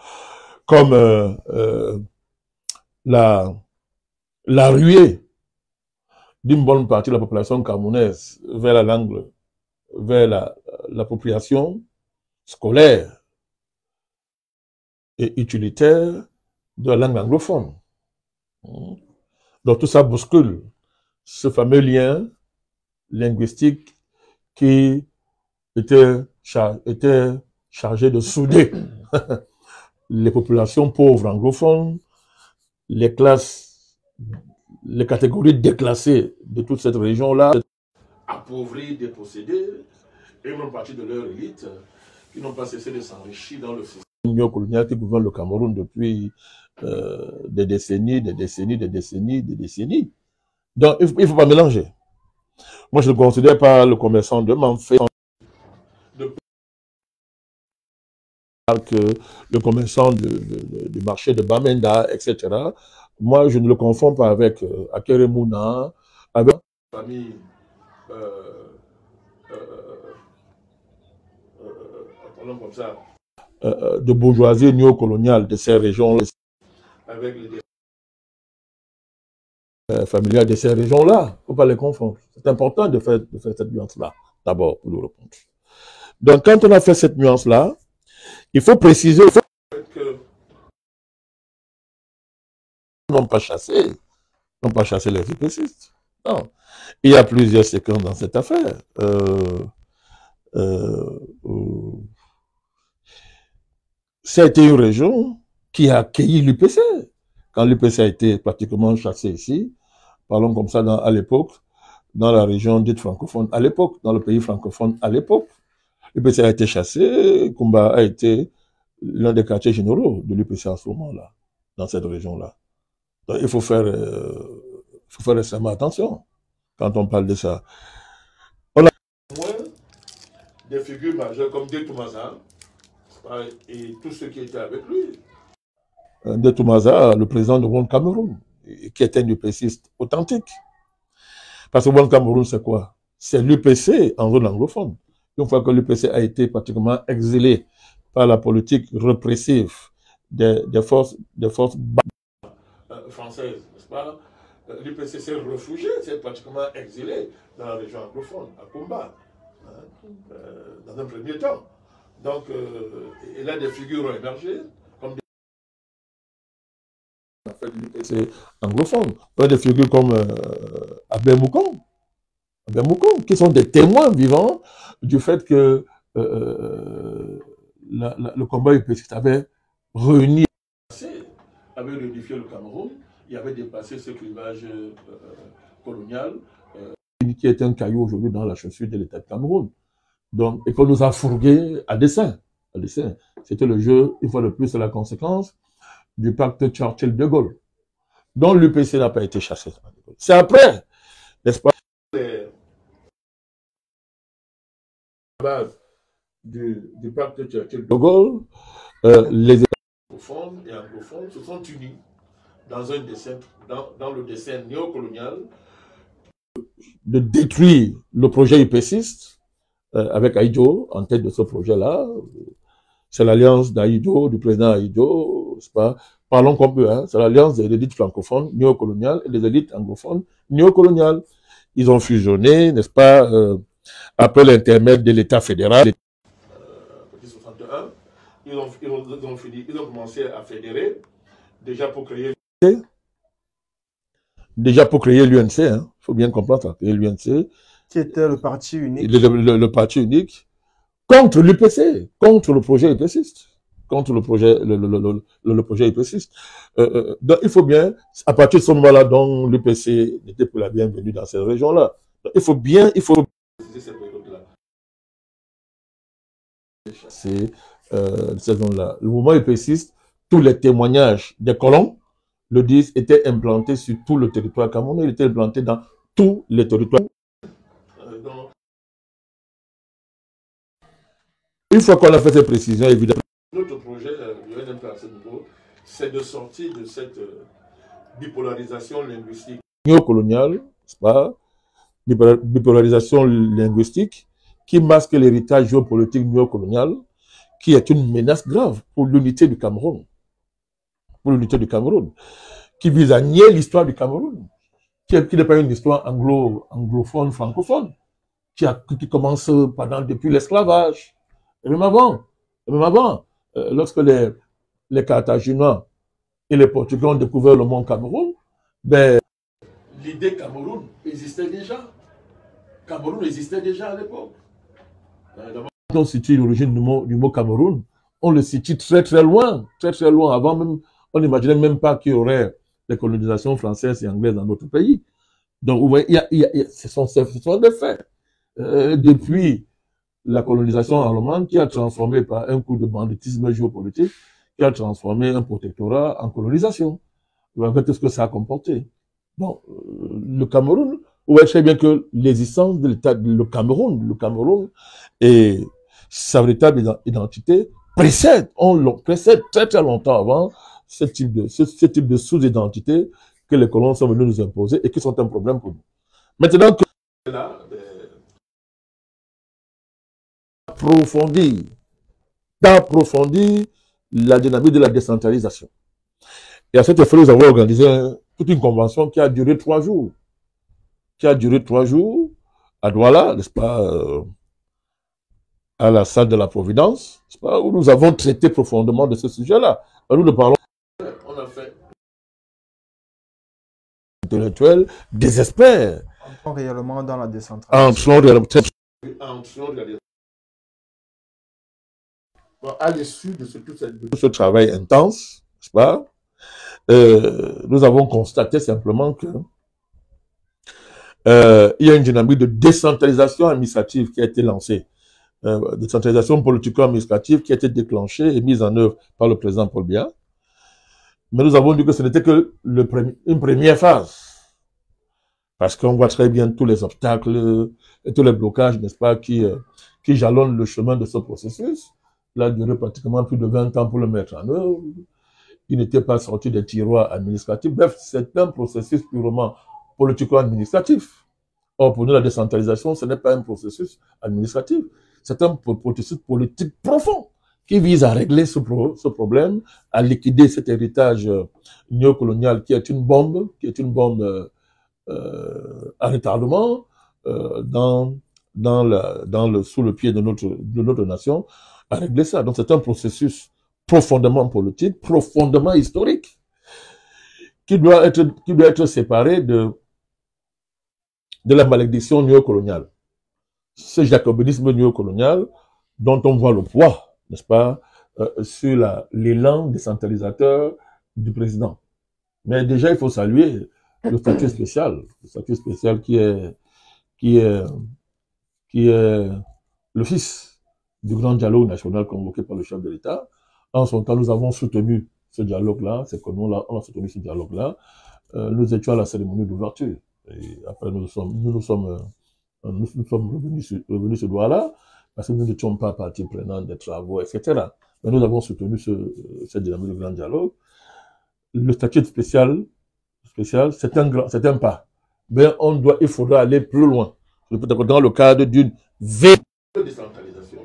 comme la ruée d'une bonne partie de la population camerounaise vers la langue, vers l'appropriation scolaire et utilitaire de la langue anglophone. Donc tout ça bouscule ce fameux lien linguistique qui était chargé de souder les populations pauvres anglophones, les catégories déclassées de toute cette région-là, appauvries, dépossédées, et une partie de leur élite qui n'ont pas cessé de s'enrichir dans le système néocolonial qui gouverne le Cameroun depuis des décennies. Donc, il ne faut pas mélanger. Moi, je ne considère pas le commerçant de Manfé que le commerçant du marché de Bamenda, etc. Moi, je ne le confonds pas avec Akeremouna, avec la famille comme ça, de bourgeoisie néocoloniale de ces régions, avec les familiales de ces régions-là. Il ne faut pas les confondre. C'est important de faire cette nuance-là, d'abord, pour le répondre. Donc, quand on a fait cette nuance-là, il faut préciser que n'ont pas chassé les IPCistes. Non. Il y a plusieurs séquences dans cette affaire. Ça a été une région qui a accueilli l'UPC. Quand l'UPC a été pratiquement chassé ici, parlons comme ça à l'époque, dans la région dite francophone à l'époque, dans le pays francophone à l'époque, l'UPC a été chassé, Kumba a été l'un des quartiers généraux de l'UPC à ce moment-là, dans cette région-là. Donc il faut faire extrêmement attention quand on parle de ça. On a moins des figures majeures comme De Toumaza et tous ceux qui étaient avec lui. De Toumaza, le président de One Cameroun, qui était un UPCiste authentique. Parce que One Cameroun, c'est quoi? C'est l'UPC en zone anglophone. Une fois que l'UPC a été pratiquement exilé par la politique répressive des forces françaises, n'est-ce pas? L'UPC s'est réfugié, s'est pratiquement exilé dans la région anglophone, à Kumba, dans un premier temps. Donc, et là, des figures ont émergé, comme l'UPC anglophone, des figures comme Abel Moukong, qui sont des témoins vivants du fait que le combat UPC avait réuni, avait réunifié le Cameroun, il avait dépassé ce clivage colonial qui est un caillou aujourd'hui dans la chaussure de l'État de Cameroun. Donc, et qu'on nous a fourgué à dessein. C'était le jeu, une fois de plus, c'est la conséquence du pacte Churchill-De Gaulle, dont l'UPC n'a pas été chassé. C'est après, n'est-ce pas, du pacte Churchill-De Gaulle, les États francophones et anglophones se sont unis dans un dessein, dans le dessein néocolonial de détruire le projet UPCiste avec Aïdjo en tête de ce projet-là. C'est l'alliance d'Aïdjo, du président Aïdjo, c'est pas, parlons qu'on peut, hein, c'est l'alliance des élites francophones néocoloniales et des élites anglophones néocoloniales. Ils ont fusionné, n'est-ce pas, après l'intermède de l'État fédéral. Petit 61, ils ont commencé à fédérer, déjà pour créer l'UNC, hein, il faut bien comprendre ça, l'UNC. Qui était le parti unique. Le parti unique contre l'UPC, contre le projet UPCiste. Contre le projet UPCiste. Donc il faut bien, à partir de ce moment-là, donc l'UPC n'était plus la bienvenue dans cette région-là. Il faut préciser cette période-là. C'est cette zone-là. Le mouvement UPCiste, tous les témoignages des colons le disent, étaient implantés sur tout le territoire camerounais. Il était implanté dans tous les territoires. Une fois qu'on a fait ces précisions, évidemment, notre projet du NMP à ce niveau, c'est de sortir de cette bipolarisation linguistique néocoloniale, n'est-ce pas? Bipolarisation linguistique qui masque l'héritage géopolitique néocolonial, qui est une menace grave pour l'unité du Cameroun. Qui vise à nier l'histoire du Cameroun. qui n'est pas une histoire anglophone, francophone, qui commence depuis l'esclavage, et même avant, lorsque les Carthaginois et les Portugais ont découvert le mont Cameroun, ben, l'idée Cameroun existait déjà. Cameroun existait déjà à l'époque. Quand on situe l'origine du mot Cameroun, on le situe très très loin, très très loin. Avant même, on n'imaginait même pas qu'il y aurait des colonisations françaises et anglaises dans notre pays. Donc, vous voyez, ce sont des faits. Depuis la colonisation allemande qui a transformé par un coup de banditisme géopolitique, qui a transformé un protectorat en colonisation. Vous voyez tout ce que ça a comporté. Bon, le Cameroun, vous voyez très bien que l'existence de l'État, le Cameroun et sa véritable identité précède très très longtemps avant ce type de sous-identité que les colons sont venus nous imposer et qui sont un problème pour nous. Maintenant que là, d'approfondir la dynamique de la décentralisation. Et à cet effet, nous avons organisé toute une convention qui a duré 3 jours. À Douala, n'est-ce pas, à la salle de la Providence, n'est-ce pas, où nous avons traité profondément de ce sujet-là. Nous parlons. On a fait intellectuels, des experts. Entrons réellement dans la décentralisation. À l'issue de tout ce travail intense, n'est-ce pas, nous avons constaté simplement que il y a une dynamique de décentralisation administrative qui a été lancée, décentralisation politico-administrative qui a été déclenchée et mise en œuvre par le président Paul Biya. Mais nous avons dit que ce n'était que une première phase. Parce qu'on voit très bien tous les obstacles et tous les blocages, n'est-ce pas, qui jalonnent le chemin de ce processus. Il a duré pratiquement plus de 20 ans pour le mettre en œuvre. Il n'était pas sorti des tiroirs administratifs. Bref, c'est un processus purement politico-administratif. Or, pour nous, la décentralisation, ce n'est pas un processus administratif. C'est un processus politique profond qui vise à régler ce problème, à liquider cet héritage néocolonial qui est une bombe à retardement sous le pied de notre nation, à régler ça. Donc c'est un processus profondément politique, profondément historique, qui doit être séparé de la malédiction néocoloniale. Ce jacobinisme néocolonial dont on voit le poids, n'est-ce pas, sur l'élan décentralisateur du président. Mais déjà, il faut saluer le statut spécial qui est le fils du grand dialogue national convoqué par le chef de l'État. En son temps, nous avons soutenu ce dialogue-là, c'est que nous, on a soutenu ce dialogue-là. Nous étions à la cérémonie d'ouverture. Et après, nous sommes revenus sur Douala, parce que nous n'étions pas partie prenante des travaux, etc. Mais nous avons soutenu cette dynamique de grand dialogue. Le statut spécial, c'est un pas. Mais il faudra aller plus loin. Dans le cadre d'une véritable décentralisation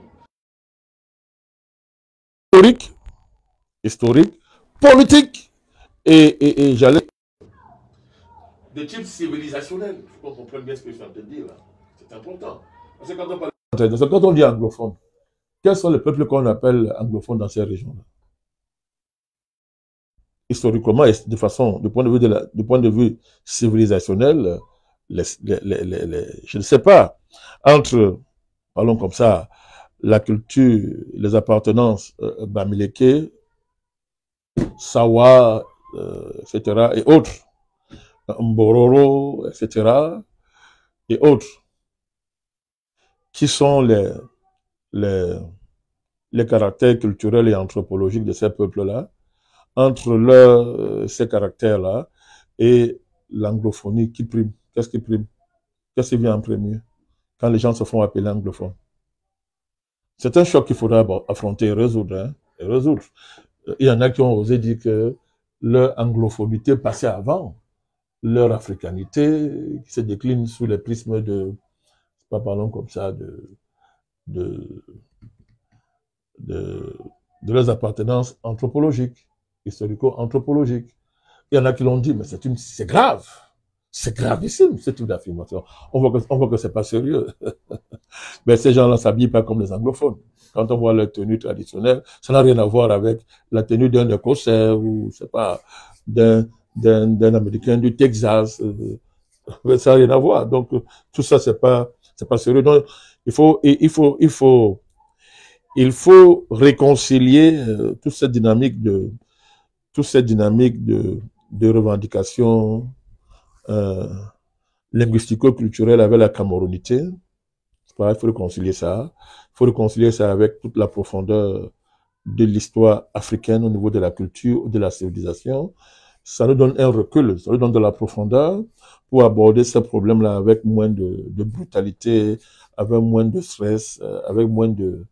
historique, politique et j'allais de type civilisationnel. Il faut qu'on comprenne bien ce que je suis en train de dire là. C'est important. Parce que quand on dit anglophone, quels sont les peuples qu'on appelle anglophones dans ces régions-là? Historiquement, du point de vue civilisationnel, je ne sais pas, parlons comme ça, la culture, les appartenances Bamileke, Sawa, etc., et autres, Mbororo, etc., et autres, qui sont les caractères culturels et anthropologiques de ces peuples-là, entre ces caractères-là et l'anglophonie qui prime. Qu'est-ce qui prime? Qu'est-ce qui vient en premier quand les gens se font appeler anglophones? C'est un choc qu'il faudra affronter et résoudre. Il y en a qui ont osé dire que leur anglophonité passait avant leur africanité, qui se décline sous les prismes de, pas parlons comme ça, de leurs appartenances anthropologiques, historico-anthropologiques. Il y en a qui l'ont dit, mais c'est grave. C'est gravissime, ce type d'affirmation. On voit que c'est pas sérieux. Mais ces gens-là s'habillent pas comme les anglophones. Quand on voit leur tenue traditionnelle, ça n'a rien à voir avec la tenue d'un Écossais ou, je sais pas, d'un Américain du Texas. Ça n'a rien à voir. Donc, tout ça, c'est pas sérieux. Donc, il faut réconcilier toute cette dynamique de revendication linguistico-culturelle avec la camerounité. Il faut réconcilier ça. Il faut réconcilier ça avec toute la profondeur de l'histoire africaine au niveau de la culture, de la civilisation. Ça nous donne un recul, ça nous donne de la profondeur pour aborder ce problème-là avec moins de brutalité, avec moins de stress, avec moins de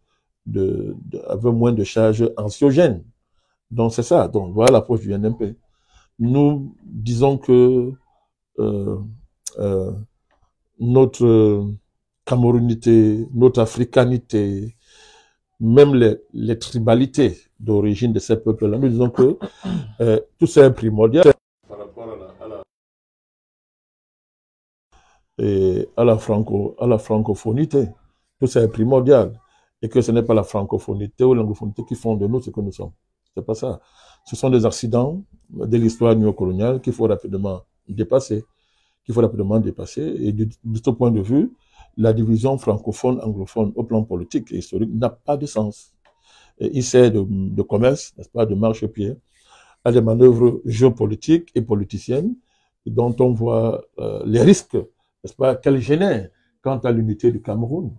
charges anxiogènes. Donc c'est ça. Donc voilà l'approche du NMP. Nous disons que notre camerounité, notre africanité, même les tribalités d'origine de ces peuples-là, nous disons que tout ça est primordial par rapport à la francophonité. Tout ça est primordial. Et que ce n'est pas la francophonité ou l'anglophonité qui font de nous ce que nous sommes. C'est pas ça. Ce sont des accidents de l'histoire néocoloniale qu'il faut rapidement dépasser. Et de ce point de vue, la division francophone-anglophone au plan politique et historique n'a pas de sens. Il sert de commerce, n'est-ce pas, de marchepied, à des manœuvres géopolitiques et politiciennes dont on voit les risques, n'est-ce pas, qu'elles génèrent quant à l'unité du Cameroun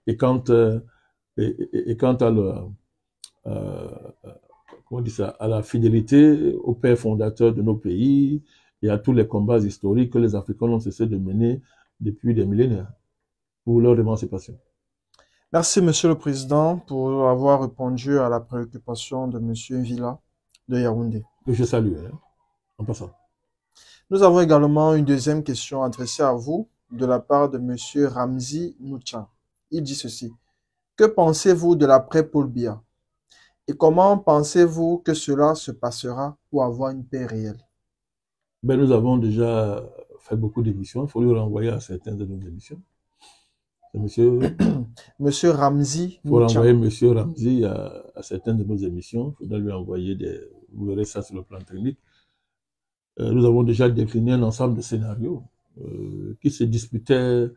et quant à la fidélité au père fondateur de nos pays et à tous les combats historiques que les Africains ont cessé de mener depuis des millénaires pour leur émancipation. Merci, Monsieur le Président, pour avoir répondu à la préoccupation de Monsieur Villa de Yaoundé. Je salue, en passant. Nous avons également une deuxième question adressée à vous de la part de Monsieur Ramzi Noucha. Il dit ceci. Que pensez-vous de l'après-Paul Biya? Et comment pensez-vous que cela se passera pour avoir une paix réelle? Ben, nous avons déjà fait beaucoup d'émissions. Il faut lui renvoyer à certaines de nos émissions. Monsieur Ramzi. Il faut renvoyer Monsieur Ramzi à certaines de nos émissions. Il faudra lui envoyer vous verrez ça sur le plan technique. Nous avons déjà décliné un ensemble de scénarios qui se disputaient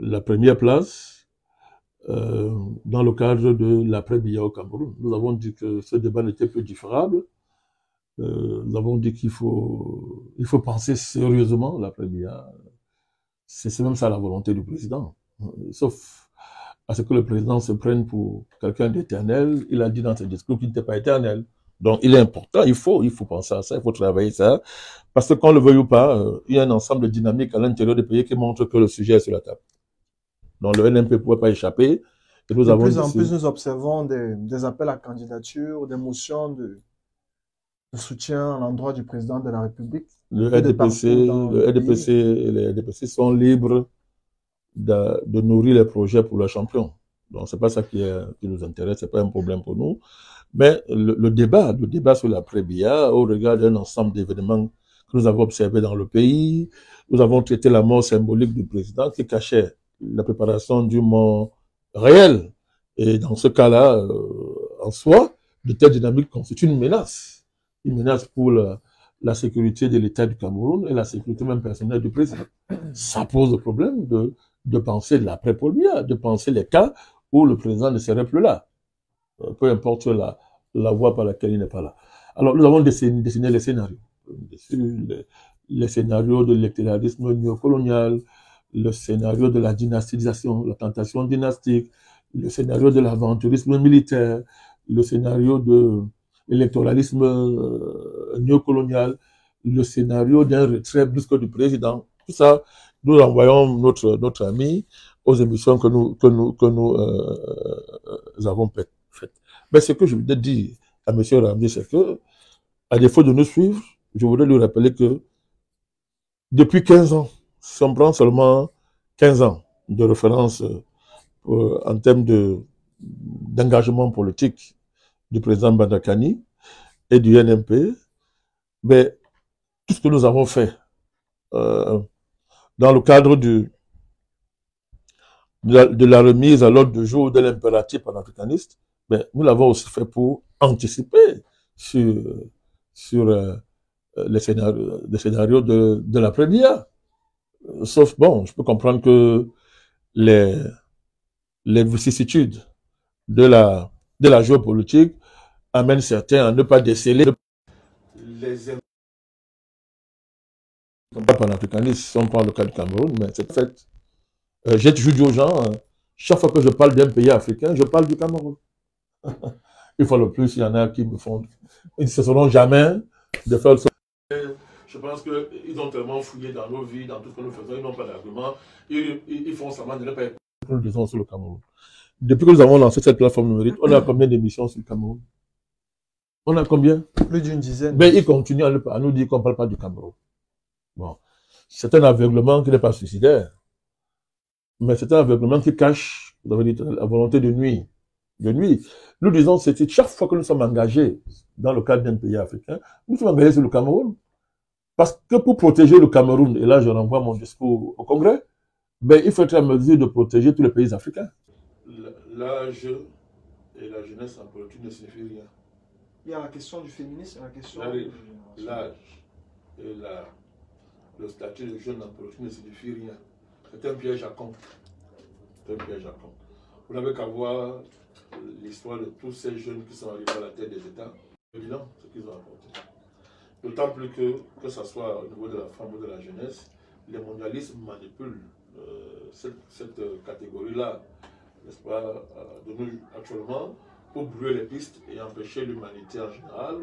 la première place dans le cadre de l'après-Biya au Cameroun. Nous avons dit que ce débat n'était plus différable. Nous avons dit qu'il faut penser sérieusement l'après-Biya. C'est même ça la volonté du président. Sauf à ce que le président se prenne pour quelqu'un d'éternel. Il a dit dans ses discours qu'il n'était pas éternel. Donc il est important, il faut penser à ça, il faut travailler ça. Parce que qu'on le veuille ou pas, il y a un ensemble de dynamiques à l'intérieur des pays qui montrent que le sujet est sur la table. Donc le NMP ne pouvait pas échapper. Et nous avons plus en plus, nous observons des appels à candidature, des motions de soutien à l'endroit du président de la République. Le RDPC et les RDPC sont libres de nourrir les projets pour leurs champions. Donc c'est pas ça qui nous intéresse, c'est pas un problème pour nous. Mais le débat sur l'après-Biya, au regard d'un ensemble d'événements que nous avons observés dans le pays, nous avons traité la mort symbolique du président qui cachait la préparation du mort réel. Et dans ce cas-là, en soi, de telles dynamiques constituent une menace pour la sécurité de l'État du Cameroun et la sécurité même personnelle du président. Ça pose le problème de penser l'après-Paul Biya, de penser les cas où le président ne serait plus là. Peu importe la voie par laquelle il n'est pas là. Alors, nous avons dessiné les scénarios. Les scénarios de l'électoralisme néocolonial, le scénario de la dynastisation, la tentation dynastique, le scénario de l'aventurisme militaire, le scénario de l'électoralisme néocolonial, le scénario d'un retrait brusque du président. Tout ça, nous envoyons notre ami aux émissions que nous avons faites. Mais ce que je voudrais dire à M. Ramzi, c'est que, à défaut de nous suivre, je voudrais lui rappeler que depuis 15 ans, si on prend seulement 15 ans de référence en termes d'engagement politique du président Badakani et du NMP, mais tout ce que nous avons fait dans le cadre de la remise à l'ordre du jour de l'impératif panafricaniste, ben, nous l'avons aussi fait pour anticiper sur les scénarios de l'après-guerre. Sauf, bon, je peux comprendre que les vicissitudes de la géopolitique amènent certains à ne pas déceler les combats panafricanistes, si on prend le cas du Cameroun, mais c'est fait. J'ai toujours dit aux gens, chaque fois que je parle d'un pays africain, je parle du Cameroun. Une fois le plus, il y en a qui me font... Ils ne cesseront jamais de faire le... Je pense qu'ils ont tellement fouillé dans nos vies, dans tout ce que nous faisons, ils n'ont pas d'argument. Ils font semblant de ne pas écouter ce que nous disons sur le Cameroun. Depuis que nous avons lancé cette plateforme numérique, on a combien d'émissions sur le Cameroun? On a combien? Plus d'une dizaine. Ben, ils continuent à nous dire qu'on ne parle pas du Cameroun. Bon. C'est un aveuglement qui n'est pas suicidaire. Mais c'est un aveuglement qui cache, vous avez dit, la volonté de nuire. Nous disons, c'est chaque fois que nous sommes engagés dans le cadre d'un pays africain, nous sommes engagés sur le Cameroun. Parce que pour protéger le Cameroun, et là je renvoie mon discours au Congrès, ben, il faut être en mesure de protéger tous les pays africains. L'âge et la jeunesse en politique ne signifient rien. Il y a la question du féminisme et la question... L'âge et le statut de jeune en politique ne signifie rien. C'est un piège à con. C'est un piège à con. Vous n'avez qu'à voir l'histoire de tous ces jeunes qui sont arrivés à la tête des États. C'est évident ce qu'ils ont apporté. D'autant plus que ce soit au niveau de la femme ou de la jeunesse, les mondialistes manipulent cette catégorie-là, n'est-ce pas, de nous actuellement, pour brûler les pistes et empêcher l'humanité en général,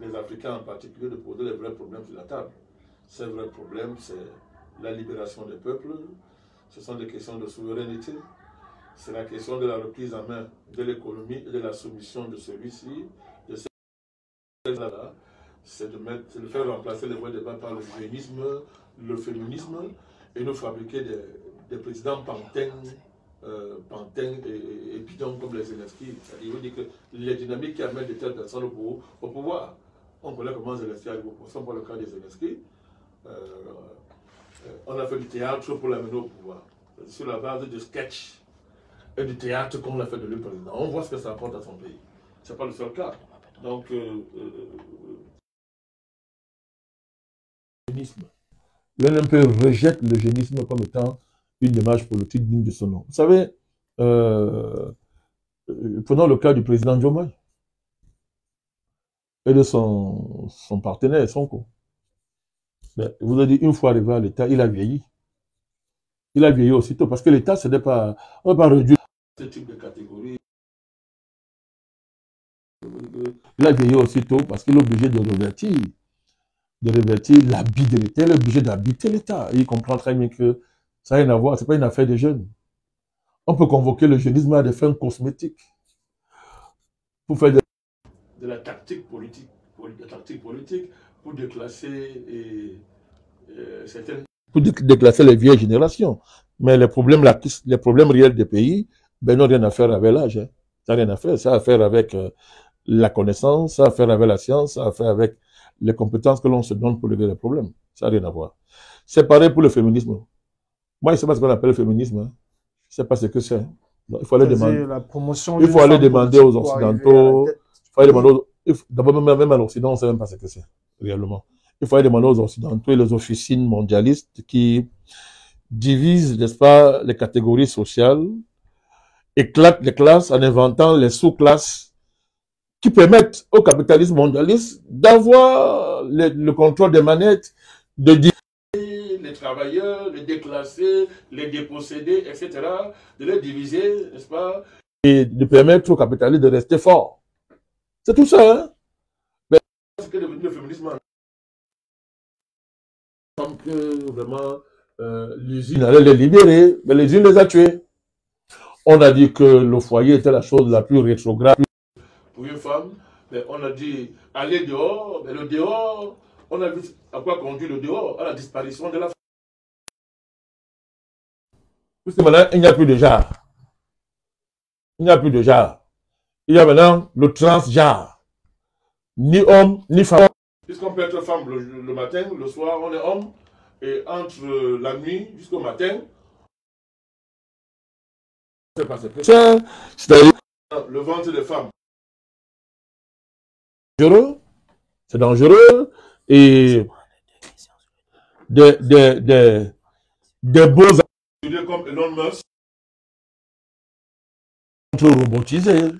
les Africains en particulier, de poser les vrais problèmes sur la table. Ces vrais problèmes, c'est la libération des peuples, ce sont des questions de souveraineté, c'est la question de la reprise en main de l'économie et de la soumission de celui-ci, de ces-là, c'est de faire remplacer les vrais débats par le féminisme, et nous fabriquer des présidents pantins et bidons comme les Zelensky. C'est-à-dire que les dynamiques qui amènent de telles personnes au pouvoir. On connaît comment Zelensky arrive au pouvoir. Pour le cas des Zelensky, on a fait du théâtre pour l'amener au pouvoir. Sur la base de sketch et du théâtre qu'on a fait de lui président. On voit ce que ça apporte à son pays. Ce n'est pas le seul cas. Donc, l'UNMP rejette le génisme comme étant une démarche politique digne de son nom. Vous savez, prenons le cas du président Diomaye et de son partenaire, Sonko. Mais vous avez dit, une fois arrivé à l'État, il a vieilli. Il a vieilli aussitôt, parce que l'État, ce n'est pas... On ne va pas réduire ce type de catégorie. Il a vieilli aussitôt parce qu'il est obligé de revêtir l'habit de l'État, il est obligé d'habiter l'État. Il comprend très bien que ça n'a rien à voir, ce n'est pas une affaire des jeunes. On peut convoquer le jeunisme à des fins cosmétiques pour faire de la tactique politique, pour déclasser certaines... Pour déclasser les vieilles générations. Mais les problèmes réels des pays, ben, n'ont rien à faire avec l'âge. Hein. Ça n'a rien à faire. Ça a à faire avec la connaissance, ça a à faire avec la science, ça a à faire avec les compétences que l'on se donne pour régler les problèmes. Ça n'a rien à voir. C'est pareil pour le féminisme. Moi, je ne sais pas ce qu'on appelle le féminisme. Hein. Je ne sais pas ce que c'est. Il faut aller demander. Il faut aller demander aux Occidentaux. D'abord, même à l'Occident, on ne sait même pas ce que c'est, réellement. Il faut aller demander aux Occidentaux et les officines mondialistes qui divisent, n'est-ce pas, les catégories sociales, éclatent les classes en inventant les sous-classes qui permettent au capitalisme mondialiste d'avoir le contrôle des manettes, de diviser les travailleurs, les déclasser, les déposséder, etc., de les diviser, n'est-ce pas, et de permettre au capitalisme de rester fort. C'est tout ça, hein. Mais ce qu'est devenu le féminisme, que vraiment l'usine allait les libérer, mais l'usine les a tués. On a dit que le foyer était la chose la plus rétrograde pour une femme. Mais on a dit aller dehors, mais le dehors, on a vu à quoi conduit le dehors, à la disparition de la femme. Parce que maintenant, il n'y a plus de genre. Il n'y a plus de genre. Il y a maintenant le transgenre. Ni homme, ni femme. Puisqu'on peut être femme le matin, le soir, on est homme, et entre la nuit jusqu'au matin, c'est-à-dire le ventre des femmes. C'est dangereux, et des beaux comme Elon Musk robotisés,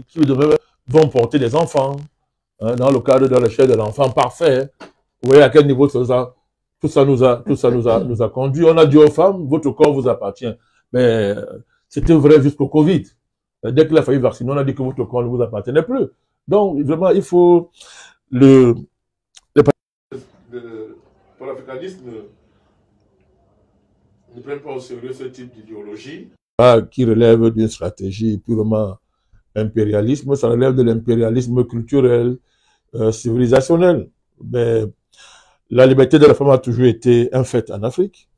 qui vont porter des enfants, hein, dans le cadre de la recherche de l'enfant parfait. Vous voyez à quel niveau tout ça nous a conduit. On a dit aux femmes, votre corps vous appartient. Mais c'était vrai jusqu'au Covid. Dès qu'il a fallu vacciner, on a dit que votre corps ne vous appartenait plus. Donc, vraiment, il faut le l'africanisme ne prennent pas au sérieux ce type d'idéologie qui relève d'une stratégie purement impérialisme, ça relève de l'impérialisme culturel, civilisationnel. Mais la liberté de la femme a toujours été un fait en Afrique.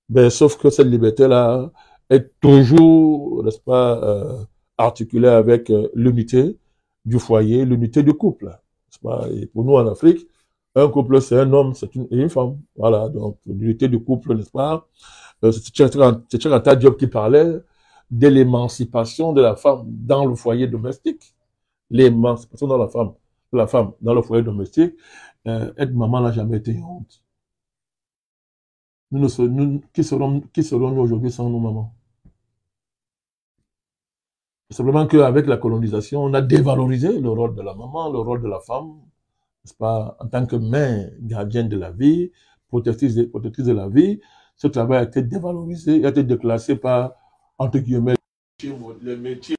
Mais sauf que cette liberté-là est toujours, n'est-ce pas, articulée avec l'unité du foyer, l'unité du couple. N'est-ce pas? Et pour nous en Afrique, un couple c'est un homme, c'est une femme. Voilà, donc l'unité du couple, n'est-ce pas? C'est Cheikh Diop qui parlait de l'émancipation de la femme dans le foyer domestique. L'émancipation de la femme dans le foyer domestique. Être maman n'a jamais été une honte. Qui serons-nous aujourd'hui sans nos mamans? Simplement qu'avec la colonisation, on a dévalorisé le rôle de la maman, le rôle de la femme, n'est-ce pas, en tant que main gardienne de la vie, protectrice de la vie. Ce travail a été dévalorisé, a été déclassé par, entre guillemets, les métiers,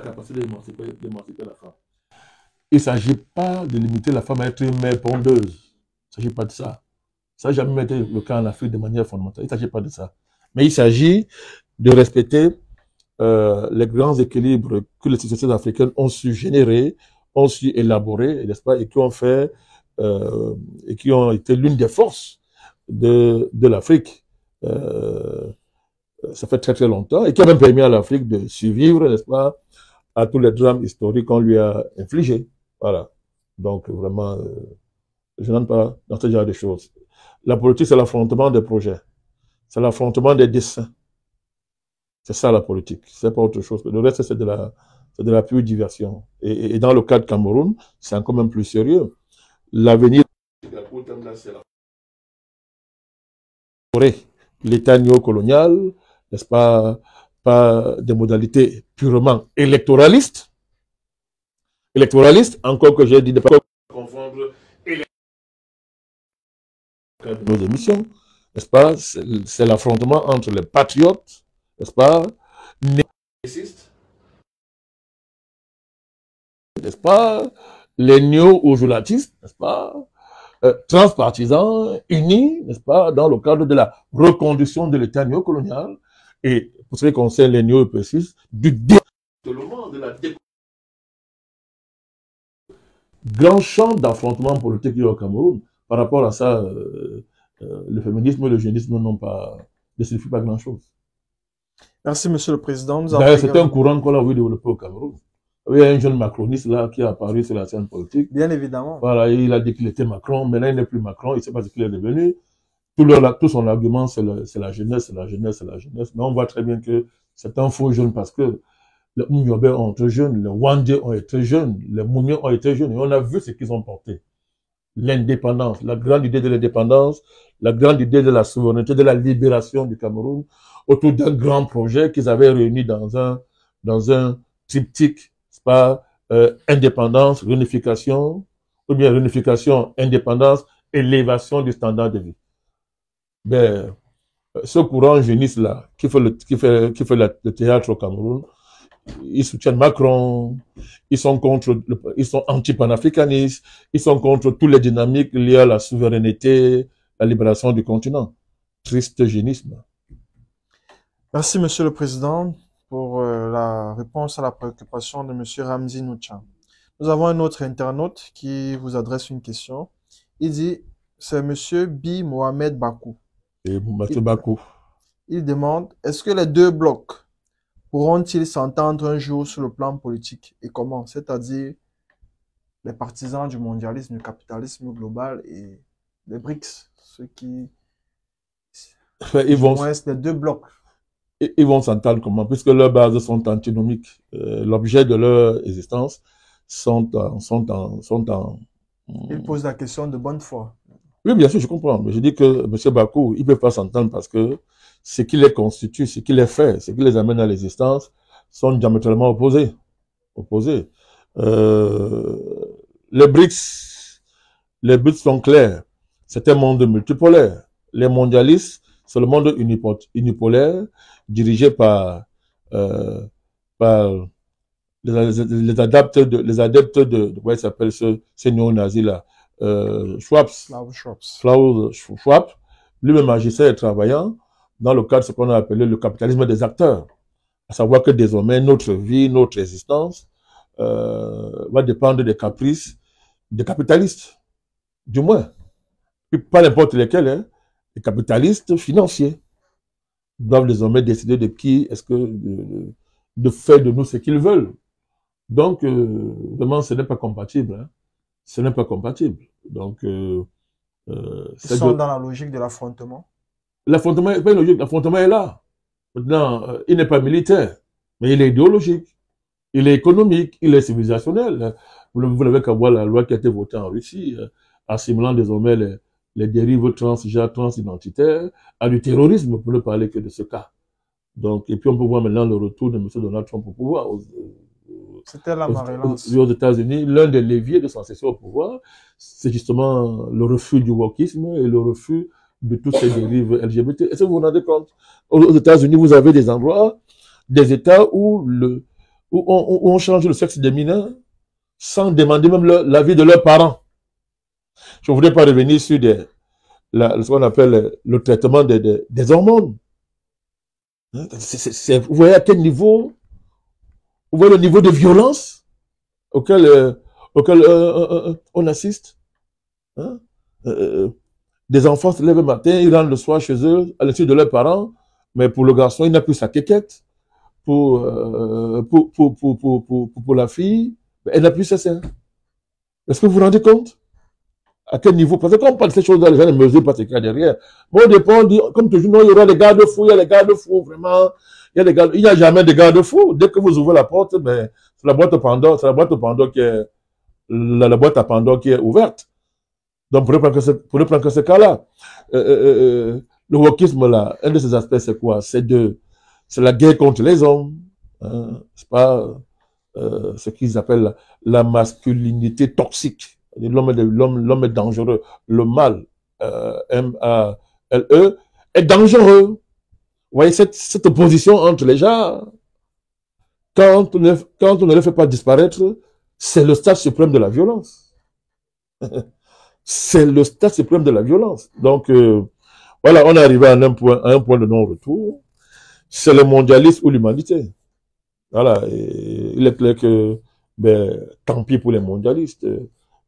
la capacité d'émanciper la femme. Il ne s'agit pas de limiter la femme à être une mère pondeuse. Il ne s'agit pas de ça. Ça n'a jamais été le cas en Afrique de manière fondamentale. Il ne s'agit pas de ça. Mais il s'agit de respecter les grands équilibres que les sociétés africaines ont su générer, ont su élaborer, n'est-ce pas, et qui ont fait, et qui ont été l'une des forces de l'Afrique. Ça fait très très longtemps, et qui a même permis à l'Afrique de survivre, n'est-ce pas, à tous les drames historiques qu'on lui a infligés. Voilà. Donc vraiment, je n'entre pas dans ce genre de choses. La politique, c'est l'affrontement des projets. C'est l'affrontement des desseins. C'est ça la politique. C'est pas autre chose. Le reste, c'est de la pure diversion. Et dans le cas de Cameroun, c'est encore même plus sérieux. L'avenir, l'État néocolonial, n'est-ce pas, pas des modalités purement électoralistes. Électoralistes, encore que j'ai dit de ne pas confondre nos émissions, n'est-ce pas, c'est l'affrontement entre les patriotes, n'est-ce pas, n'est-ce pas, les néo-ojulatistes, n'est-ce pas, transpartisans, unis, n'est-ce pas, dans le cadre de la reconduction de l'État néocolonial, et pour ce qui concerne les néo-épaissistes, du développement de la grand champ d'affrontement politique au Cameroun. Par rapport à ça, le féminisme et le jeunisme ne signifient pas grand-chose. Merci, Monsieur le Président. C'est un courant qu'on a vu développer au Cameroun. Il y a un jeune macroniste là qui est apparu sur la scène politique. Bien évidemment. Voilà, il a dit qu'il était Macron, maintenant il n'est plus Macron, il ne sait pas ce qu'il est devenu. Tout son argument, c'est la jeunesse, c'est la jeunesse, c'est la jeunesse. Mais on voit très bien que c'est un faux jeune parce que les Mouniobé ont été jeunes, les Wandé ont été jeunes, les Mounié ont été jeunes, et on a vu ce qu'ils ont porté. L'indépendance, la grande idée de l'indépendance, la grande idée de la souveraineté, de la libération du Cameroun, autour d'un grand projet qu'ils avaient réuni dans un triptyque, c'est pas, indépendance, réunification, ou bien réunification, indépendance, élévation du standard de vie. Ben, ce courant jeunisse là, qui fait le théâtre au Cameroun, ils soutiennent Macron, ils sont anti-panafricanistes, ils sont contre toutes les dynamiques liées à la souveraineté, la libération du continent. Triste génisme. Merci, Monsieur le Président, pour la réponse à la préoccupation de Monsieur Ramzi Noucha. Nous avons un autre internaute qui vous adresse une question. Il dit, c'est Monsieur Bi Mohamed Bakou. Et Monsieur Bakou. Il demande, est-ce que les deux blocs pourront-ils s'entendre un jour sur le plan politique et comment? C'est-à-dire les partisans du mondialisme, du capitalisme global et les BRICS, ceux qui... Ils vont... les deux blocs. Ils vont s'entendre comment? Puisque leurs bases sont antinomiques. L'objet de leur existence sont en... Ils posent la question de bonne foi. Oui, bien sûr, je comprends. Mais je dis que M. Bakou, ils ne peuvent pas s'entendre parce que ce qui les constitue, ce qui les fait, ce qui les amène à l'existence sont diamétralement opposés. Les BRICS sont clairs. C'est un monde multipolaire. Les mondialistes, c'est le monde unipolaire dirigé par les adeptes de comment il s'appelle ces néo-nazis là, Klaus Schwab, lui-même agissait et travaillant dans le cadre de ce qu'on a appelé le capitalisme des acteurs. À savoir que désormais, notre vie, notre existence va dépendre des caprices des capitalistes, du moins. Puis pas n'importe lesquels, hein, les capitalistes financiers doivent désormais décider de qui est-ce que de faire de nous ce qu'ils veulent. Donc, vraiment, ce n'est pas compatible. Hein. Ce n'est pas compatible. Donc, ils sont dans la logique de l'affrontement. L'affrontement n'est pas une logique, l'affrontement est là. Maintenant, il n'est pas militaire, mais il est idéologique, il est économique, il est civilisationnel. Vous n'avez qu'à voir la loi qui a été votée en Russie, assimilant désormais les dérives transidentitaires à du terrorisme, pour ne parler que de ce cas. Donc, et puis on peut voir maintenant le retour de M. Donald Trump au pouvoir. C'était la marélance. Aux États-Unis, l'un des leviers de son accession au pouvoir, c'est justement le refus du wokisme et le refus de toutes ces dérives LGBT. Est-ce que vous vous rendez compte? Aux États-Unis, vous avez des endroits, des États où on change le sexe des mineurs sans demander même l'avis de leurs parents. Je ne voudrais pas revenir sur ce qu'on appelle le traitement des hormones. Vous voyez à quel niveau, vous voyez le niveau de violence auquel on assiste. Hein? Des enfants se lèvent le matin, ils rentrent le soir chez eux, à l'insu de leurs parents, mais pour le garçon, il n'a plus sa quéquette. Pour la fille, elle n'a plus ses seins. Est-ce que vous vous rendez compte? À quel niveau? Parce que quand on parle de ces choses-là, les gens ne mesurent pas ce qu'il y a derrière. Bon, au départ, on dit, comme toujours, non, il y aura des garde-fous, il y a des garde-fous, vraiment. Il n'y a jamais de garde-fous. Dès que vous ouvrez la porte, ben, c'est la boîte à Pandore, qui est, la boîte à Pandore qui est ouverte. Donc, pour ne prendre que ce cas-là, le wokisme, là, un de ses aspects, c'est quoi? C'est la guerre contre les hommes. Hein? C'est pas ce qu'ils appellent la masculinité toxique. L'homme est dangereux. Le mal, M-A-L-E, est dangereux. Vous voyez cette opposition entre les gens, quand on ne le fait pas disparaître, c'est le stade suprême de la violence. C'est le stade suprême de la violence. Donc, voilà, on est arrivé à un point de non-retour. C'est le mondialisme ou l'humanité. Voilà, et il est clair que, ben, tant pis pour les mondialistes,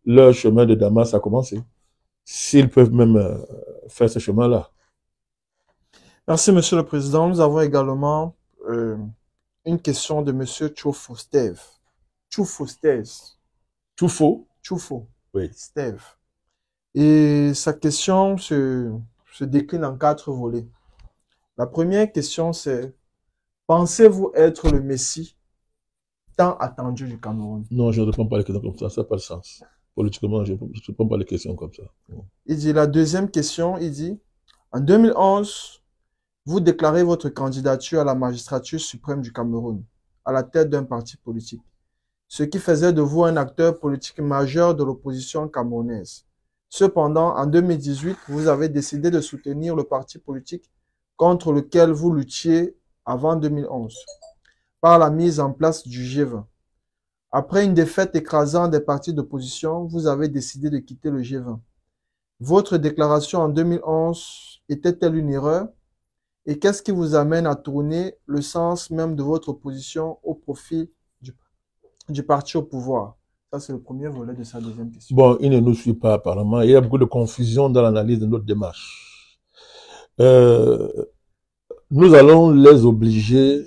leur chemin de Damas a commencé. S'ils peuvent même faire ce chemin-là. Merci, Monsieur le Président. Nous avons également une question de Monsieur Tchoufo-Steve. Tchoufo? Tchoufo. Oui. Steve. Et sa question se décline en 4 volets. La première question, c'est: pensez-vous être le Messie tant attendu du Cameroun? Non, je ne réponds pas à les questions comme ça, ça n'a pas de sens. Politiquement, je ne réponds pas à les questions comme ça. Il dit, la deuxième question, il dit, en 2011, vous déclarez votre candidature à la magistrature suprême du Cameroun, à la tête d'un parti politique, ce qui faisait de vous un acteur politique majeur de l'opposition camerounaise. Cependant, en 2018, vous avez décidé de soutenir le parti politique contre lequel vous luttiez avant 2011, par la mise en place du G20. Après une défaite écrasante des partis d'opposition, vous avez décidé de quitter le G20. Votre déclaration en 2011 était-elle une erreur? Et qu'est-ce qui vous amène à tourner le sens même de votre opposition au profit du parti au pouvoir? Ça, c'est le premier volet de sa deuxième question. Bon, il ne nous suit pas apparemment. Il y a beaucoup de confusion dans l'analyse de notre démarche. Nous allons les obliger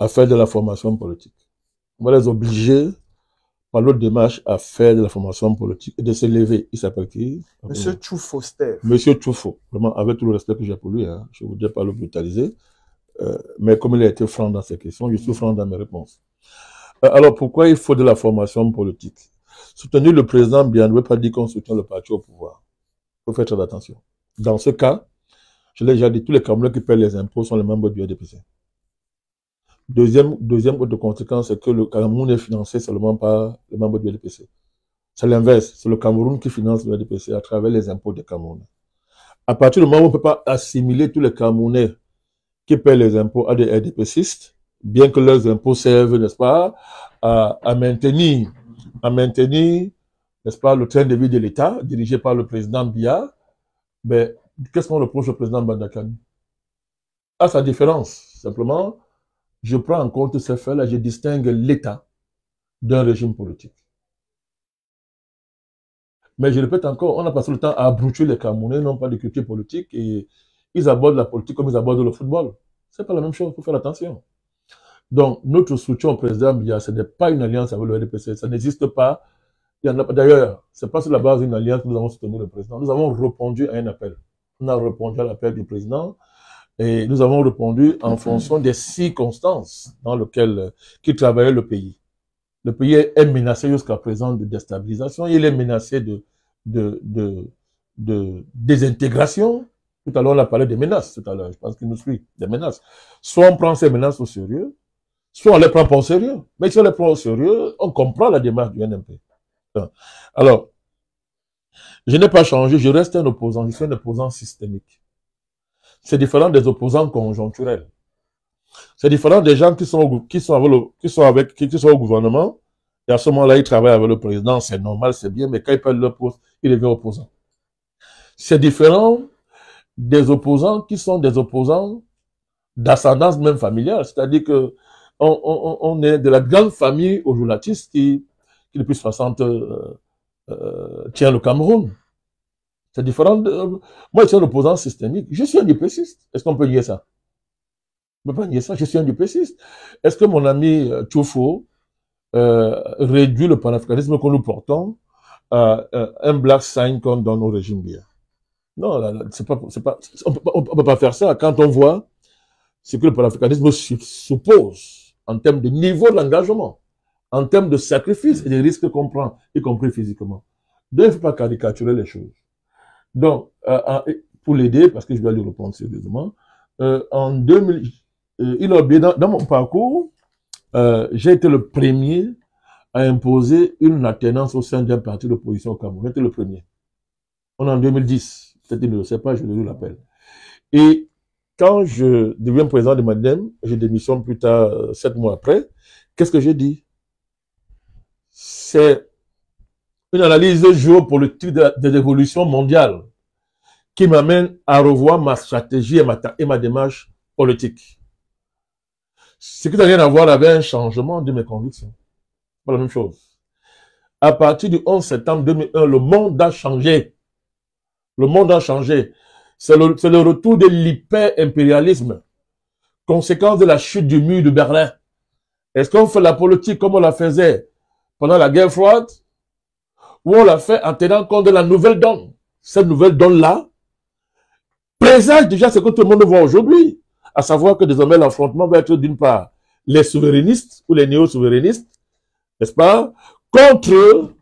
à faire de la formation politique. On va les obliger par l'autre démarche à faire de la formation politique et de se lever. Il s'appelle qui? Monsieur Tchoufo, Steph. Monsieur Tchoufo. Vraiment, avec tout le respect que j'ai pour lui, hein, je ne voudrais pas le brutaliser. Mais comme il a été franc dans ses questions, je suis franc dans mes réponses. Alors, pourquoi il faut de la formation politique? Soutenir le président Biya ne veut pas dire qu'on soutient le parti au pouvoir. Il faut faire très attention. Dans ce cas, je l'ai déjà dit, tous les Camerounais qui paient les impôts sont les membres du RDPC. Deuxième autre conséquence, c'est que le Cameroun est financé seulement par les membres du RDPC. C'est l'inverse. C'est le Cameroun qui finance le RDPC à travers les impôts des Camerounais. À partir du moment où on ne peut pas assimiler tous les Camerounais qui paient les impôts à des RDPCistes, bien que leurs impôts servent, n'est-ce pas, à maintenir, n'est-ce pas, le train de vie de l'État, dirigé par le président Biya, ben, qu'est-ce qu'on reproche au président Bandakani? À sa différence, simplement, je prends en compte ces faits-là, je distingue l'État d'un régime politique. Mais je répète encore, on a passé le temps à abrutir les Camerounais, non pas de culture politique, et ils abordent la politique comme ils abordent le football. C'est pas la même chose, il faut faire attention. Donc, notre soutien au président Biya, ce n'est pas une alliance avec le RDPC, ça n'existe pas. D'ailleurs, c'est pas sur la base d'une alliance que nous avons soutenu le président. Nous avons répondu à un appel. On a répondu à l'appel du président et nous avons répondu en fonction des circonstances dans lesquelles qui travaillait le pays. Le pays est menacé jusqu'à présent de déstabilisation. Il est menacé de désintégration. Tout à l'heure, on a parlé des menaces. Tout à l'heure, je pense qu'il nous suit. Des menaces. Soit on prend ces menaces au sérieux, soit on les prend pas au sérieux. Mais si on les prend au sérieux, on comprend la démarche du NMP. Alors, je n'ai pas changé, je reste un opposant, je suis un opposant systémique. C'est différent des opposants conjoncturels. C'est différent des gens qui sont au gouvernement, et à ce moment-là, ils travaillent avec le président, c'est normal, c'est bien, mais quand ils perdent leur poste, ils deviennent opposants. C'est différent des opposants qui sont des opposants d'ascendance même familiale, c'est-à-dire que on est de la grande famille ojoulatiste qui depuis 60 tient le Cameroun. C'est différent de... Moi, je suis un opposant systémique. Je suis un dupéciste. Est-ce qu'on peut nier ça? On ne peut pas nier ça. Je suis un dupéciste. Est-ce que mon ami Tchoufo réduit le panafricanisme que nous portons à un black sign qu'on donne au régime Biya? Non, on ne peut pas faire ça quand on voit ce que le panafricanisme suppose en termes de niveau d'engagement, en termes de sacrifice et des risques qu'on prend, y compris physiquement. Donc, il ne faut pas caricaturer les choses. Donc, pour l'aider, parce que je dois lui répondre sérieusement, en 2000, il a oublié, dans mon parcours, j'ai été le premier à imposer une alternance au sein d'un parti d'opposition au Cameroun. J'étais le premier. On est en 2010. Peut-être qu'il ne le sait pas, je lui l'appelle. Et quand je deviens président de MADEM, j'ai démissionné plus tard, 7 mois après, qu'est-ce que j'ai dit? C'est une analyse géopolitique de l'évolution mondiale qui m'amène à revoir ma stratégie et ma démarche politique. Ce qui n'a rien à voir avec un changement de mes convictions. Pas la même chose. À partir du 11 septembre 2001, le monde a changé. Le monde a changé. C'est le retour de l'hyper-impérialisme, conséquence de la chute du mur de Berlin. Est-ce qu'on fait la politique comme on la faisait pendant la guerre froide, ou on l'a fait en tenant compte de la nouvelle donne? Cette nouvelle donne-là présage déjà ce que tout le monde voit aujourd'hui, à savoir que désormais l'affrontement va être d'une part les souverainistes ou les néo-souverainistes, n'est-ce pas, contre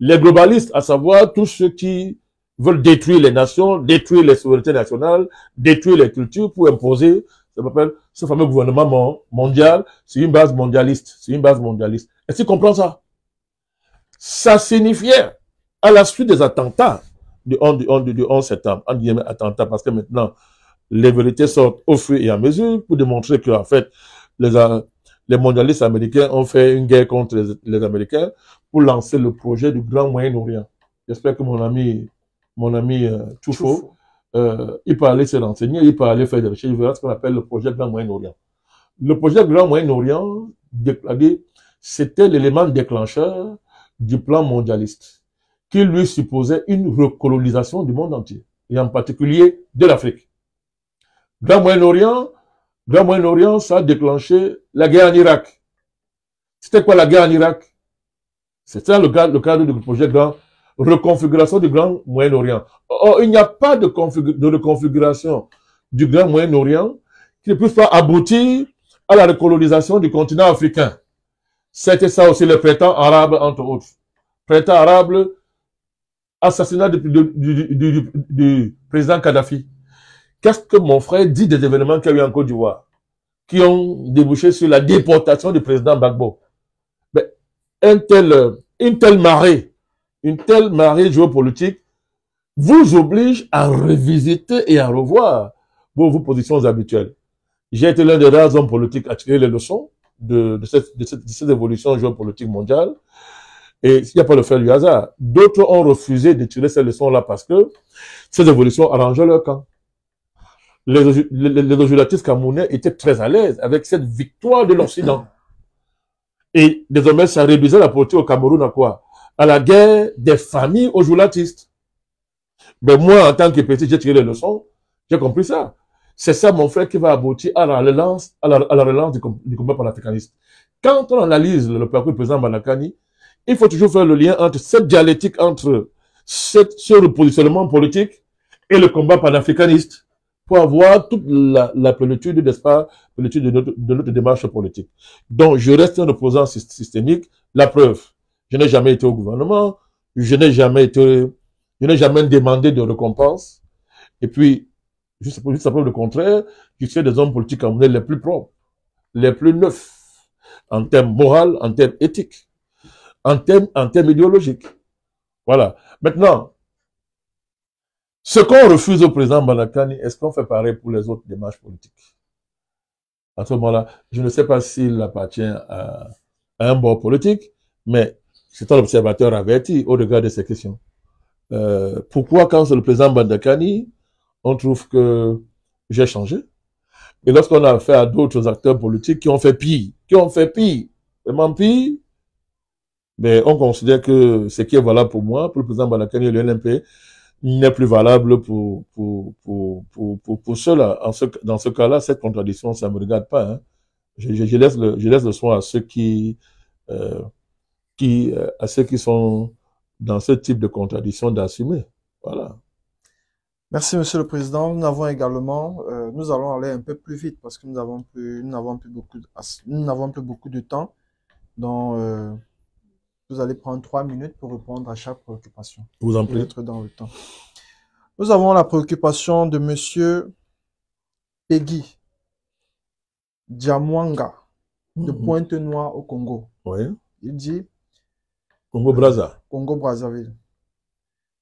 les globalistes, à savoir tous ceux qui veulent détruire les nations, détruire les souverainetés nationales, détruire les cultures pour imposer ce fameux gouvernement mondial sur une base mondialiste. Est-ce qu'il comprend ça? Ça signifiait, à la suite des attentats du 11 septembre, attentats, parce que maintenant, les vérités sortent au fur et à mesure pour démontrer que, en fait, les mondialistes américains ont fait une guerre contre les Américains pour lancer le projet du Grand Moyen-Orient. J'espère que mon ami Tchoufo, il peut aller se renseigner, il peut aller faire des recherches, il verra ce qu'on appelle le projet Grand Moyen-Orient. Le projet Grand Moyen-Orient, c'était l'élément déclencheur du plan mondialiste, qui lui supposait une recolonisation du monde entier, et en particulier de l'Afrique. Grand Moyen-Orient, ça a déclenché la guerre en Irak. C'était quoi la guerre en Irak? C'est ça le cadre du projet grand reconfiguration du Grand Moyen-Orient. Or, il n'y a pas de reconfiguration du Grand Moyen-Orient qui ne puisse pas aboutir à la recolonisation du continent africain. C'était ça aussi le printemps arabe, entre autres. Printemps arabe, assassinat du président Kadhafi. Qu'est-ce que mon frère dit des événements qu'il y a eu en Côte d'Ivoire, qui ont débouché sur la déportation du président Gbagbo? Ben, une telle marée géopolitique vous oblige à revisiter et à revoir vos positions habituelles. J'ai été l'un des rares hommes politiques à tirer les leçons de cette évolution géopolitique mondiale. Et il n'y a pas le fait du hasard. D'autres ont refusé de tirer ces leçons-là parce que ces évolutions arrangeaient leur camp. Les législatifs camerounais étaient très à l'aise avec cette victoire de l'Occident. Et désormais, ça réduisait la politique au Cameroun à quoi? À la guerre des familles aux joulatistes. Mais moi, en tant que petit, j'ai tiré les leçons, j'ai compris ça. C'est ça, mon frère, qui va aboutir à la relance du combat panafricaniste. Quand on analyse le parcours du président Banakani, il faut toujours faire le lien entre cette dialectique, entre ce repositionnement politique et le combat panafricaniste pour avoir toute la plénitude, n'est-ce pas, plénitude de notre démarche politique. Donc, je reste un opposant systémique. La preuve, je n'ai jamais été au gouvernement, je n'ai jamais demandé de récompense. Et puis, juste après le contraire, je suis des hommes politiques camerounais les plus propres, les plus neufs, en termes moraux, en termes éthiques, en termes idéologiques. Voilà. Maintenant, ce qu'on refuse au président Banakani, est-ce qu'on fait pareil pour les autres démarches politiques? À ce moment-là, je ne sais pas s'il appartient à un bord politique, mais c'est un observateur averti au regard de ces questions. Pourquoi, quand c'est le président Banakani, on trouve que j'ai changé? Et lorsqu'on a affaire à d'autres acteurs politiques qui ont fait pire, vraiment pire, mais on considère que ce qui est valable pour moi, pour le président Banakani et le LMP, n'est plus valable pour ceux-là. Dans ce cas-là, cette contradiction, ça ne me regarde pas. Hein. Je laisse le soin à ceux qui sont dans ce type de contradiction d'assumer. Voilà. Merci, Monsieur le Président. Nous avons également, nous allons aller un peu plus vite parce que nous n'avons plus beaucoup de temps. Donc, vous allez prendre 3 minutes pour répondre à chaque préoccupation. Vous en prie. Être dans le temps. Nous avons la préoccupation de Monsieur Peggy Diamwanga de Pointe-Noire au Congo. Oui. Il dit Congo-Brazzaville.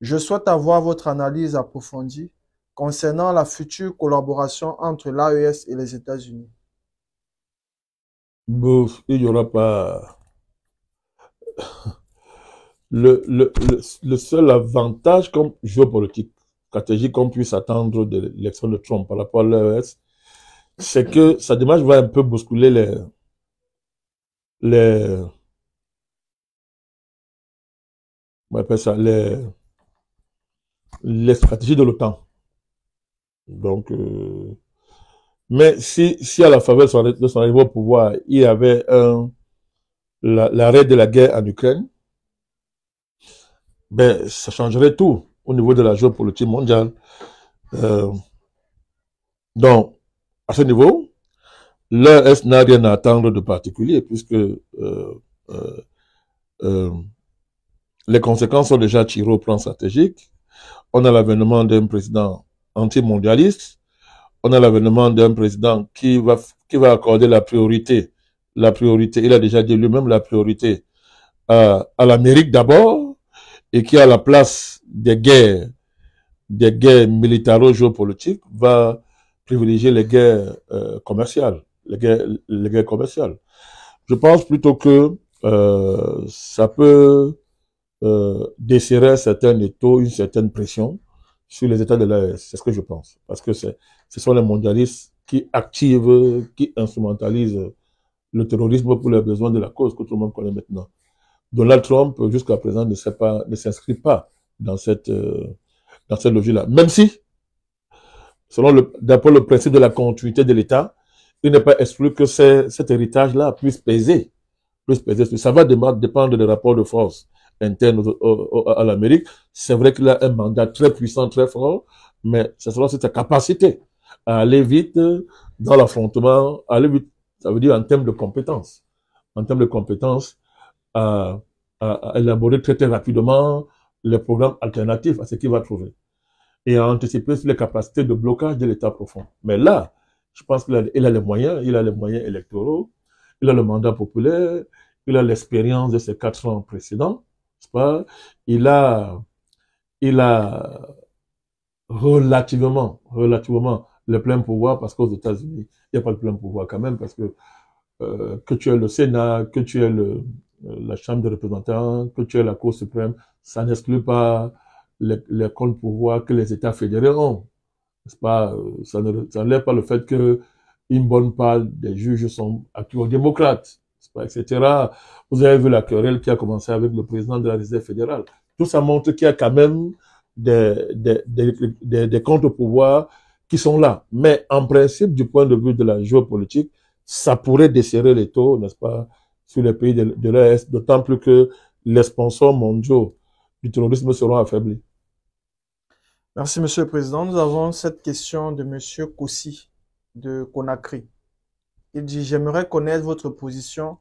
Je souhaite avoir votre analyse approfondie concernant la future collaboration entre l'AES et les États-Unis. Il n'y aura pas... Le seul avantage comme géopolitique, stratégique qu'on puisse attendre de l'élection de Trump par rapport à l'AES, c'est que sa démarche va un peu bousculer on appelle ça, les stratégies de l'OTAN. Donc, mais si à la faveur de son arrivée au pouvoir, il y avait l'arrêt de la guerre en Ukraine, ben, ça changerait tout au niveau de la géopolitique mondiale. Donc, à ce niveau, l'AES n'a rien à attendre de particulier puisque les conséquences sont déjà tirées au plan stratégique. On a l'avènement d'un président anti-mondialiste. On a l'avènement d'un président qui va accorder la priorité. Il a déjà dit lui-même la priorité à l'Amérique d'abord et qui, à la place des guerres militaro-géopolitiques, va privilégier les guerres commerciales. Les guerres commerciales. Je pense plutôt que ça peut desserrer certains étaux, une certaine pression sur les États de l'AES. C'est ce que je pense. Parce que ce sont les mondialistes qui activent, qui instrumentalisent le terrorisme pour les besoins de la cause que tout le monde connaît maintenant. Donald Trump, jusqu'à présent, ne s'inscrit pas dans cette logique-là. Même si, d'après le principe de la continuité de l'État, il n'est pas exclu que cet héritage-là puisse peser Ça va dépendre des rapports de force internes à l'Amérique. C'est vrai qu'il a un mandat très puissant, très fort, mais ce sera sa capacité à aller vite dans l'affrontement, aller vite, ça veut dire en termes de compétences. En termes de compétences, à élaborer très rapidement les programmes alternatifs à ce qu'il va trouver. Et à anticiper sur les capacités de blocage de l'État profond. Mais là, je pense qu'il a les moyens, il a les moyens électoraux, il a le mandat populaire, il a l'expérience de ses 4 ans précédents, n'est-ce pas? Il a relativement le plein pouvoir, parce qu'aux États-Unis, il n'y a pas le plein pouvoir quand même, parce que tu aies le Sénat, que tu aies la Chambre des représentants, que tu aies la Cour suprême, ça n'exclut pas les comptes pouvoir que les États fédérés ont. N'est-ce pas? Ça n'enlève pas le fait que une bonne part des juges sont actuellement démocrates, pas, etc. Vous avez vu la querelle qui a commencé avec le président de la Réserve fédérale. Tout ça montre qu'il y a quand même des contre-pouvoirs qui sont là. Mais en principe, du point de vue de la géopolitique, ça pourrait desserrer les taux, n'est-ce pas, sur les pays de l'Est, d'autant plus que les sponsors mondiaux du terrorisme seront affaiblis. Merci, Monsieur le Président. Nous avons cette question de Monsieur Kossi de Conakry. Il dit: j'aimerais connaître votre position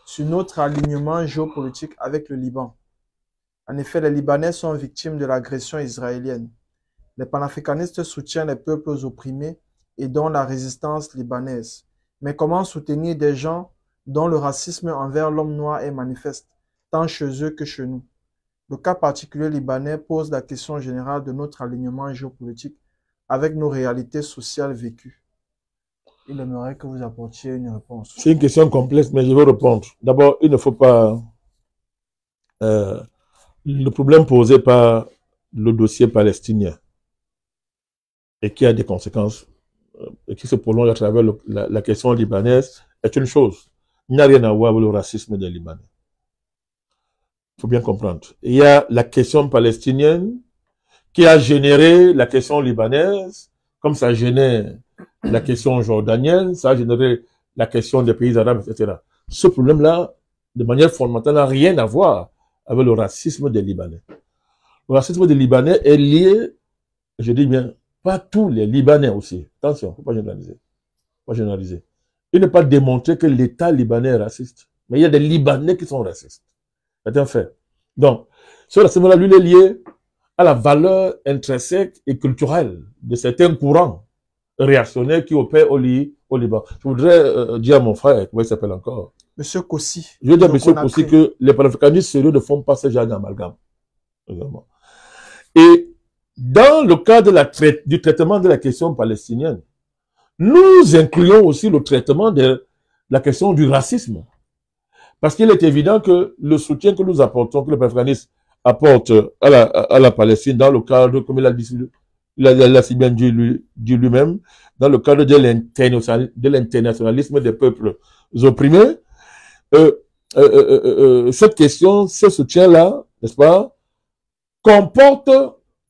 sur notre alignement géopolitique avec le Liban. En effet, les Libanais sont victimes de l'agression israélienne. Les panafricanistes soutiennent les peuples opprimés et dont la résistance libanaise. Mais comment soutenir des gens dont le racisme envers l'homme noir est manifeste, tant chez eux que chez nous? Le cas particulier libanais pose la question générale de notre alignement géopolitique avec nos réalités sociales vécues. Il aimerait que vous apportiez une réponse. C'est une question complexe, mais je vais répondre. D'abord, il ne faut pas... le problème posé par le dossier palestinien et qui a des conséquences et qui se prolonge à travers la question libanaise est une chose. Il n'y a rien à voir avec le racisme des Libanais. Il faut bien comprendre. Il y a la question palestinienne qui a généré la question libanaise, comme ça génère la question jordanienne, ça a généré la question des pays arabes, etc. Ce problème-là, de manière fondamentale, n'a rien à voir avec le racisme des Libanais. Le racisme des Libanais est lié, je dis bien, pas tous les Libanais aussi. Attention, il ne faut pas généraliser. Pas généraliser. Il n'est pas démontré que l'État libanais est raciste. Mais il y a des Libanais qui sont racistes. C'est un fait. Donc, ce racisme-là, lui, il est lié à la valeur intrinsèque et culturelle de certains courants réactionnaires qui opèrent au Liban. Je voudrais dire à mon frère, comment il s'appelle encore? Monsieur Kossi. Je veux dire à Monsieur Kossi que les panafricanistes sérieux ne font pas ce genre d'amalgame. Et dans le cas du traitement de la question palestinienne, nous incluons aussi le traitement de la question du racisme. Parce qu'il est évident que le soutien que nous apportons, que le panafricanisme apporte à la Palestine, dans le cadre, comme il a si bien dit lui-même, dans le cadre de l'internationalisme des peuples opprimés, cette question, ce soutien-là, n'est-ce pas, comporte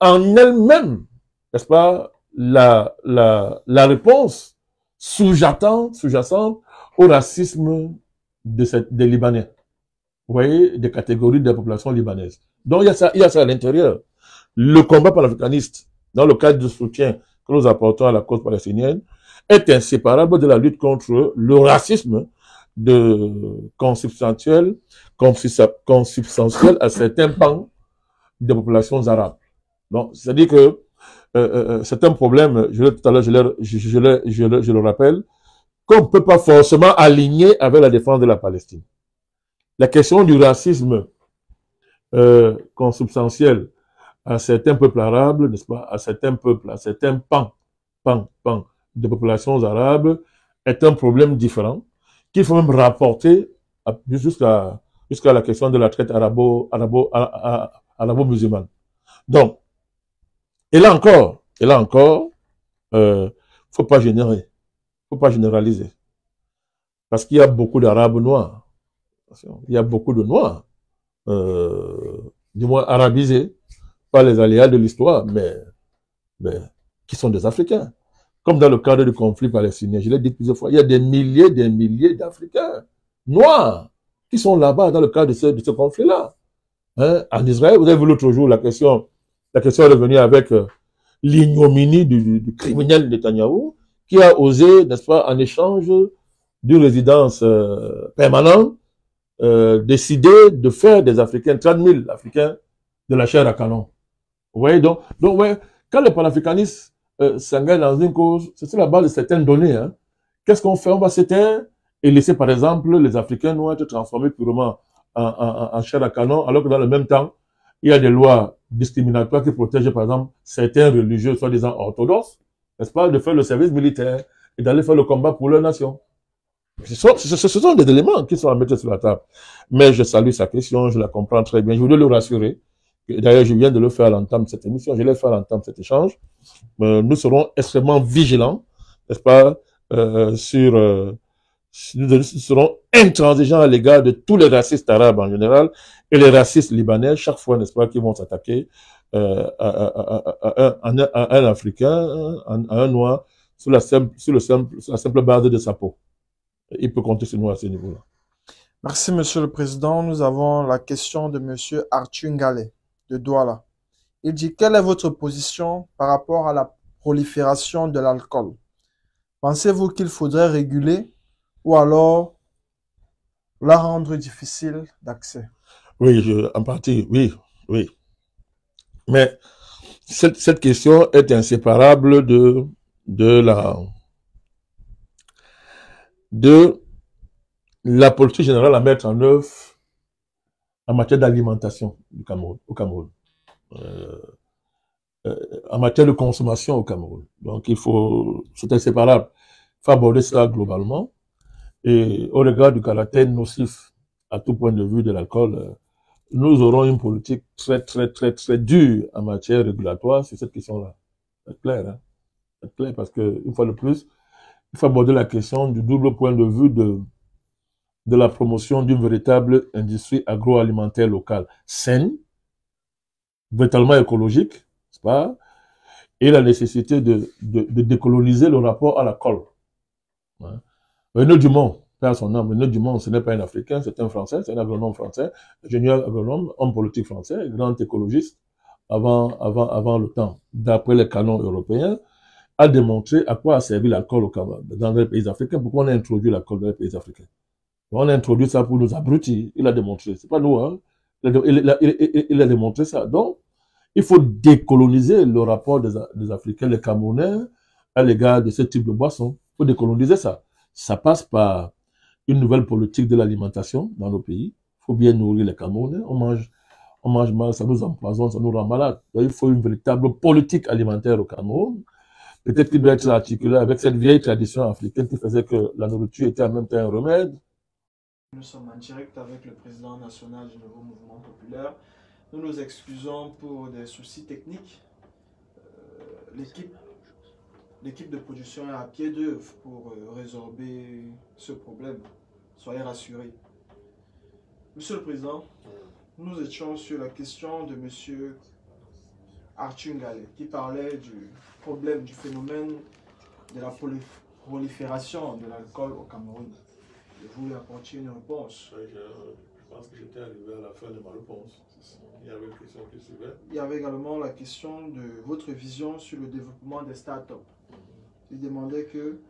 en elle-même, n'est-ce pas, la réponse sous-jacente au racisme des Libanais. Vous voyez, des catégories de la population libanaise. Donc, il y a ça à l'intérieur. Le combat panafricaniste, dans le cadre du soutien que nous apportons à la cause palestinienne, est inséparable de la lutte contre le racisme consubstantiel à certains pans des populations arabes. Donc, c'est-à-dire que c'est un problème, tout à l'heure, je le rappelle, qu'on ne peut pas forcément aligner avec la défense de la Palestine. La question du racisme consubstantiel à certains peuples arabes, n'est-ce pas, à certains peuples, à certains pans de populations arabes, est un problème différent qu'il faut même rapporter jusqu'à la question de la traite arabo-musulmane. Donc, et là encore, faut pas généraliser. Parce qu'il y a beaucoup d'Arabes noirs. Il y a beaucoup de Noirs, du moins arabisés, pas les aléas de l'histoire, mais qui sont des Africains. Comme dans le cadre du conflit palestinien, je l'ai dit plusieurs fois, il y a des milliers d'Africains noirs qui sont là-bas dans le cadre de ce conflit-là. Hein? En Israël, vous avez vu l'autre jour la question est revenue avec l'ignominie du criminel Netanyahou, qui a osé, n'est-ce pas, en échange d'une résidence permanente, décider de faire des Africains, 30 000 Africains, de la chair à canon. Vous voyez donc ouais, quand les panafricanistes s'engagent dans une cause, c'est sur la base de certaines données. Hein. Qu'est-ce qu'on fait? On va s'éteindre et laisser, par exemple, les Africains noirs être transformés purement en chair à canon, alors que dans le même temps, il y a des lois discriminatoires qui protègent, par exemple, certains religieux, soi-disant orthodoxes, n'est-ce pas, de faire le service militaire et d'aller faire le combat pour leur nation. Ce sont des éléments qui sont à mettre sur la table. Mais je salue sa question, je la comprends très bien. Je voulais le rassurer. D'ailleurs, je viens de le faire à l'entame de cette émission, je l'ai fait à l'entame de cet échange. Nous serons extrêmement vigilants, n'est-ce pas, nous serons intransigeants à l'égard de tous les racistes arabes en général et les racistes libanais, chaque fois, n'est-ce pas, qui vont s'attaquer à un Africain, à un Noir, sur la simple base de sa peau. Il peut compter sur nous à ce niveau-là. Merci, Monsieur le Président. Nous avons la question de Monsieur Arthur Ngalé, de Douala. Il dit, quelle est votre position par rapport à la prolifération de l'alcool? Pensez-vous qu'il faudrait réguler ou alors la rendre difficile d'accès? Oui, en partie, oui. Mais cette question est inséparable de la politique générale à mettre en œuvre en matière d'alimentation au Cameroun. En matière de consommation au Cameroun. Donc c'est inséparable. Il faut aborder ça globalement. Et au regard du caractère nocif à tout point de vue de l'alcool, nous aurons une politique très dure en matière régulatoire sur cette question-là. C'est clair, hein? C'est clair parce que, une fois de plus, il faut aborder la question du double point de vue de la promotion d'une véritable industrie agroalimentaire locale saine, véritablement écologique, n'est-ce pas, et la nécessité de décoloniser le rapport à l'alcool. Hein. René Dumont, perd son nom, René Dumont, ce n'est pas un Africain, c'est un Français, c'est un agronome français, ingénieur agronome, homme politique français, grand écologiste, avant le temps, d'après les canons européens, a démontré à quoi a servi l'alcool dans les pays africains, pourquoi on a introduit l'alcool dans les pays africains. On a introduit ça pour nous abrutir, il a démontré, c'est pas nous, hein. Il a démontré ça. Donc, il faut décoloniser le rapport des Africains, les Camerounais, à l'égard de ce type de boisson. Il faut décoloniser ça. Ça passe par une nouvelle politique de l'alimentation dans nos pays. Il faut bien nourrir les Camerounais. On mange mal, ça nous empoisonne, ça nous rend malade. Donc, il faut une véritable politique alimentaire au Cameroun. Peut-être qu'il doit être articulé avec cette vieille tradition africaine qui faisait que la nourriture était en même temps un remède. Nous sommes en direct avec le président national du Nouveau Mouvement Populaire. Nous nous excusons pour des soucis techniques. L'équipe de production est à pied d'œuvre pour résorber ce problème. Soyez rassurés. Monsieur le Président, nous étions sur la question de Monsieur Arthur Ngalé qui parlait du problème, du phénomène de la prolifération de l'alcool au Cameroun. Je voulais apporter une réponse. Je pense que j'étais arrivé à la fin de ma réponse. Il y avait une question qui suivait. Il y avait également la question de votre vision sur le développement des startups. Il demandait que,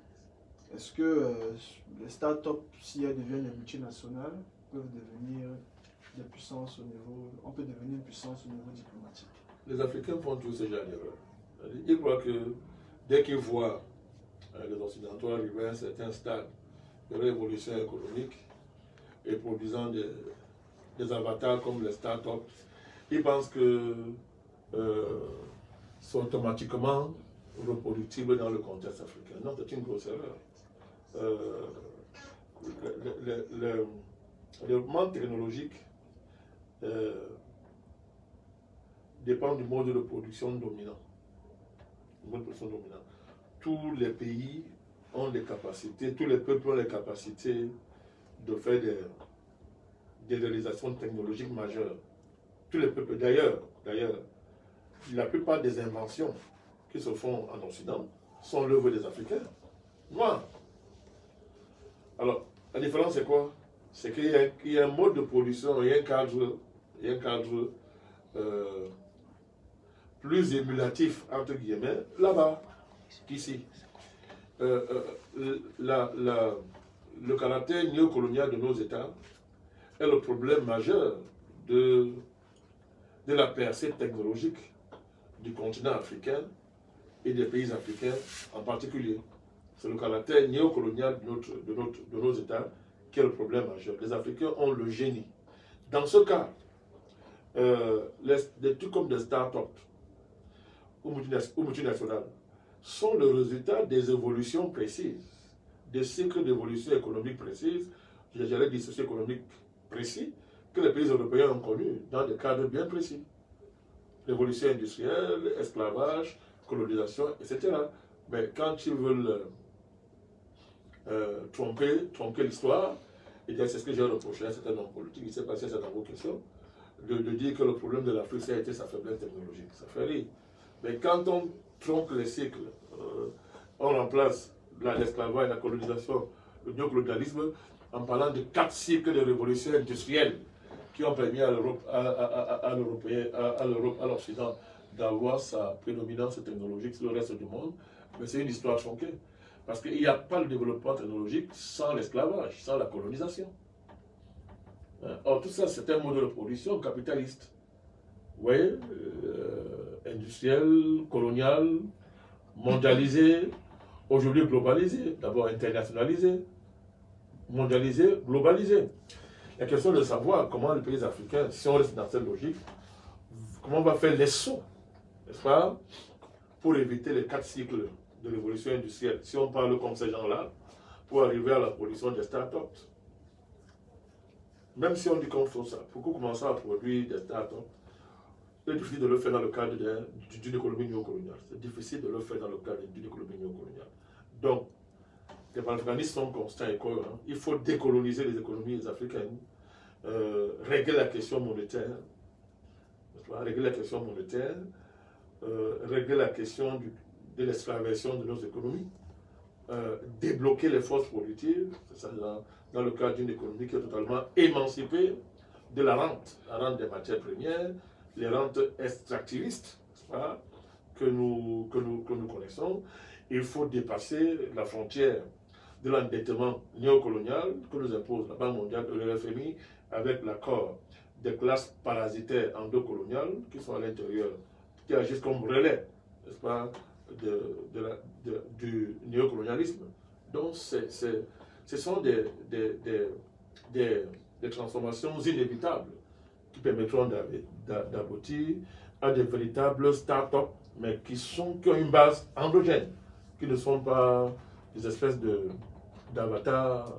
est-ce que les startups, si elles deviennent des multinationales, peuvent devenir des puissances au niveau, on peut devenir une puissance au niveau diplomatique. Les Africains font tous ce genre d'erreurs. Ils croient que dès qu'ils voient les Occidentaux arriver à un certain stade de révolution économique et produisant des avatars comme les startups, ils pensent que sont automatiquement reproductibles dans le contexte africain. Non, c'est une grosse erreur. Le développement technologique dépend du mode de production dominant. Tous les pays ont des capacités, tous les peuples ont les capacités de faire des réalisations technologiques majeures. Tous les peuples, d'ailleurs, la plupart des inventions qui se font en Occident sont l'œuvre des Africains. Moi. Alors, la différence c'est quoi? c'est qu'il y a un mode de production, il y a un cadre plus émulatif, entre guillemets, là-bas qu'ici. Le caractère néocolonial de nos États est le problème majeur de la percée technologique du continent africain et des pays africains en particulier. C'est le caractère néocolonial de nos États qui est le problème majeur. Les Africains ont le génie. Dans ce cas, des trucs comme des start-up ou multinationales sont le résultat des évolutions précises, des cycles d'évolution économique précises, j'allais dire socio-économiques précis, que les pays européens ont connus dans des cadres bien précis. L'évolution industrielle, esclavage, colonisation, etc. Mais quand ils veulent tromper l'histoire, et c'est ce que j'ai reproché à certains hommes politiques, il s'est passé ça dans vos questions, de dire que le problème de l'Afrique, ça a été sa faiblesse technologique. Ça fait rire. Mais quand on trompe les cycles, on remplace l'esclavage, la colonisation, le néocolonialisme, en parlant de 4 cycles de révolution industrielle qui ont permis à l'Europe, à l'Occident d'avoir sa prédominance technologique sur le reste du monde. Mais c'est une histoire tronquée. Parce qu'il n'y a pas de développement technologique sans l'esclavage, sans la colonisation. Or, tout ça, c'est un mode de production capitaliste. Vous voyez, industriel, colonial, mondialisé, aujourd'hui globalisé, d'abord internationalisé, mondialisé, globalisé. La question de savoir comment les pays africains, si on reste dans cette logique, comment on va faire les sauts, n'est-ce pas, pour éviter les 4 cycles de l'évolution industrielle, si on parle comme ces gens-là, pour arriver à la production des start-up. Même si on dit qu'on fait ça, pourquoi commencer à produire des start-up? C'est difficile de le faire dans le cadre d'une économie néocoloniale. C'est difficile de le faire dans le cadre d'une économie néocoloniale. Donc, les panafricanistes sont constants et cohérents. Il faut décoloniser les économies africaines, régler la question monétaire, régler la question de l'esclavation de nos économies, débloquer les forces productives, c'est ça, dans le cadre d'une économie qui est totalement émancipée de la rente des matières premières, les rentes extractivistes, que nous connaissons. Il faut dépasser la frontière de l'endettement néocolonial que nous impose la Banque mondiale et le FMI avec l'accord des classes parasitaires endocoloniales qui sont à l'intérieur, qui agissent comme relais, n'est-ce pas, du néocolonialisme. Donc, ce sont des transformations inévitables qui permettront d'aboutir à des véritables start-up, mais qui ont une base endogène, qui ne sont pas des espèces d'avatars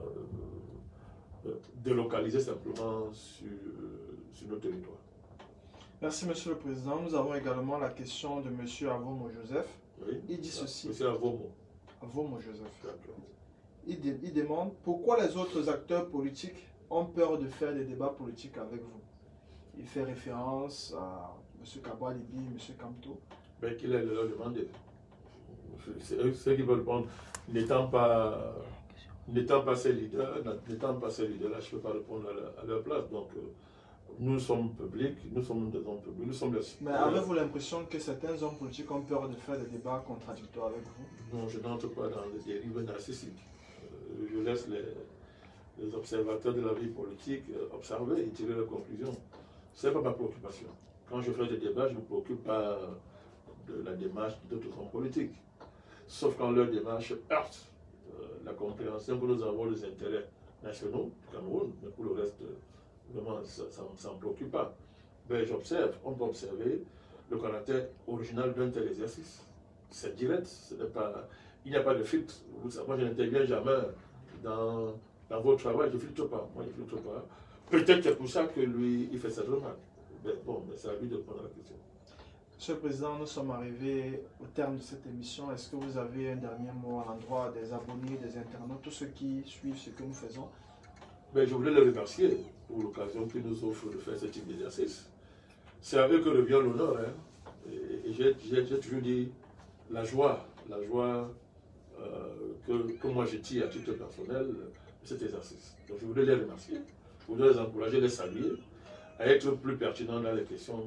délocalisés simplement sur nos territoires. Merci, Monsieur le Président. Nous avons également la question de Monsieur Avomo Joseph. Oui. Il dit ceci. Monsieur Avomo. Avomo Joseph. Il demande pourquoi les autres acteurs politiques ont peur de faire des débats politiques avec vous. Il fait référence à M. Kaboualibi, M. Kamto. Ben, qu'il aille leur demander. C'est eux qui veulent répondre. N'étant pas ces leaders, là, je ne peux pas répondre à leur place. Donc, nous sommes publics, nous sommes des hommes publics, nous sommes les... Mais avez-vous l'impression que certains hommes politiques ont peur de faire des débats contradictoires avec vous? Non, je n'entre pas dans les dérives narcissiques. Je laisse les observateurs de la vie politique observer et tirer leurs conclusions. Ce n'est pas ma préoccupation. Quand je fais des débats, je ne me préoccupe pas de la démarche d'autres hommes politiques. Sauf quand leur démarche heurte la compréhension que nous avons des intérêts nationaux du Cameroun, mais pour le reste, vraiment, ça ne me préoccupe pas. Ben, j'observe, on peut observer le caractère original d'un tel exercice. C'est direct, il n'y a pas de filtre. Moi, je n'interviens jamais dans votre travail, je ne filtre pas. Moi, je ne filtre pas. Peut-être c'est pour ça que lui, il fait cette remarque. Mais bon, c'est à lui de prendre la question. Monsieur le Président, nous sommes arrivés au terme de cette émission. Est-ce que vous avez un dernier mot à l'endroit des abonnés, des internautes, tous ceux qui suivent ce que nous faisons? Ben, je voulais les remercier pour l'occasion qu'ils nous offrent de faire ce type d'exercice. C'est à eux que revient l'honneur. Hein. Et j'ai toujours dit la joie que moi je tire à titre personnel, cet exercice. Donc je voudrais les remercier, je voudrais les encourager, les saluer, à être plus pertinents dans les questions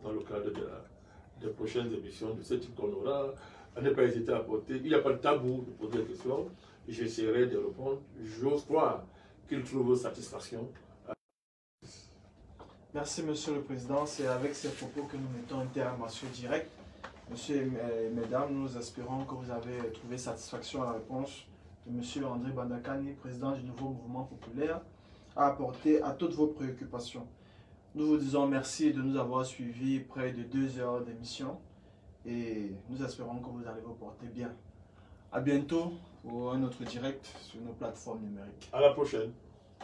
dans le cadre des prochaines émissions de ce type qu'on aura, à ne pas hésiter à porter. Il n'y a pas de tabou de poser des questions, j'essaierai de répondre. J'ose croire qu'ils trouvent satisfaction. Merci, Monsieur le Président. C'est avec ces propos que nous mettons un terme à ce direct. Monsieur et mesdames, nous espérons que vous avez trouvé satisfaction à la réponse de Monsieur André Bandakani, président du nouveau mouvement populaire, à apporter à toutes vos préoccupations. Nous vous disons merci de nous avoir suivis près de 2 heures d'émission et nous espérons que vous allez vous porter bien. À bientôt pour un autre direct sur nos plateformes numériques. À la prochaine.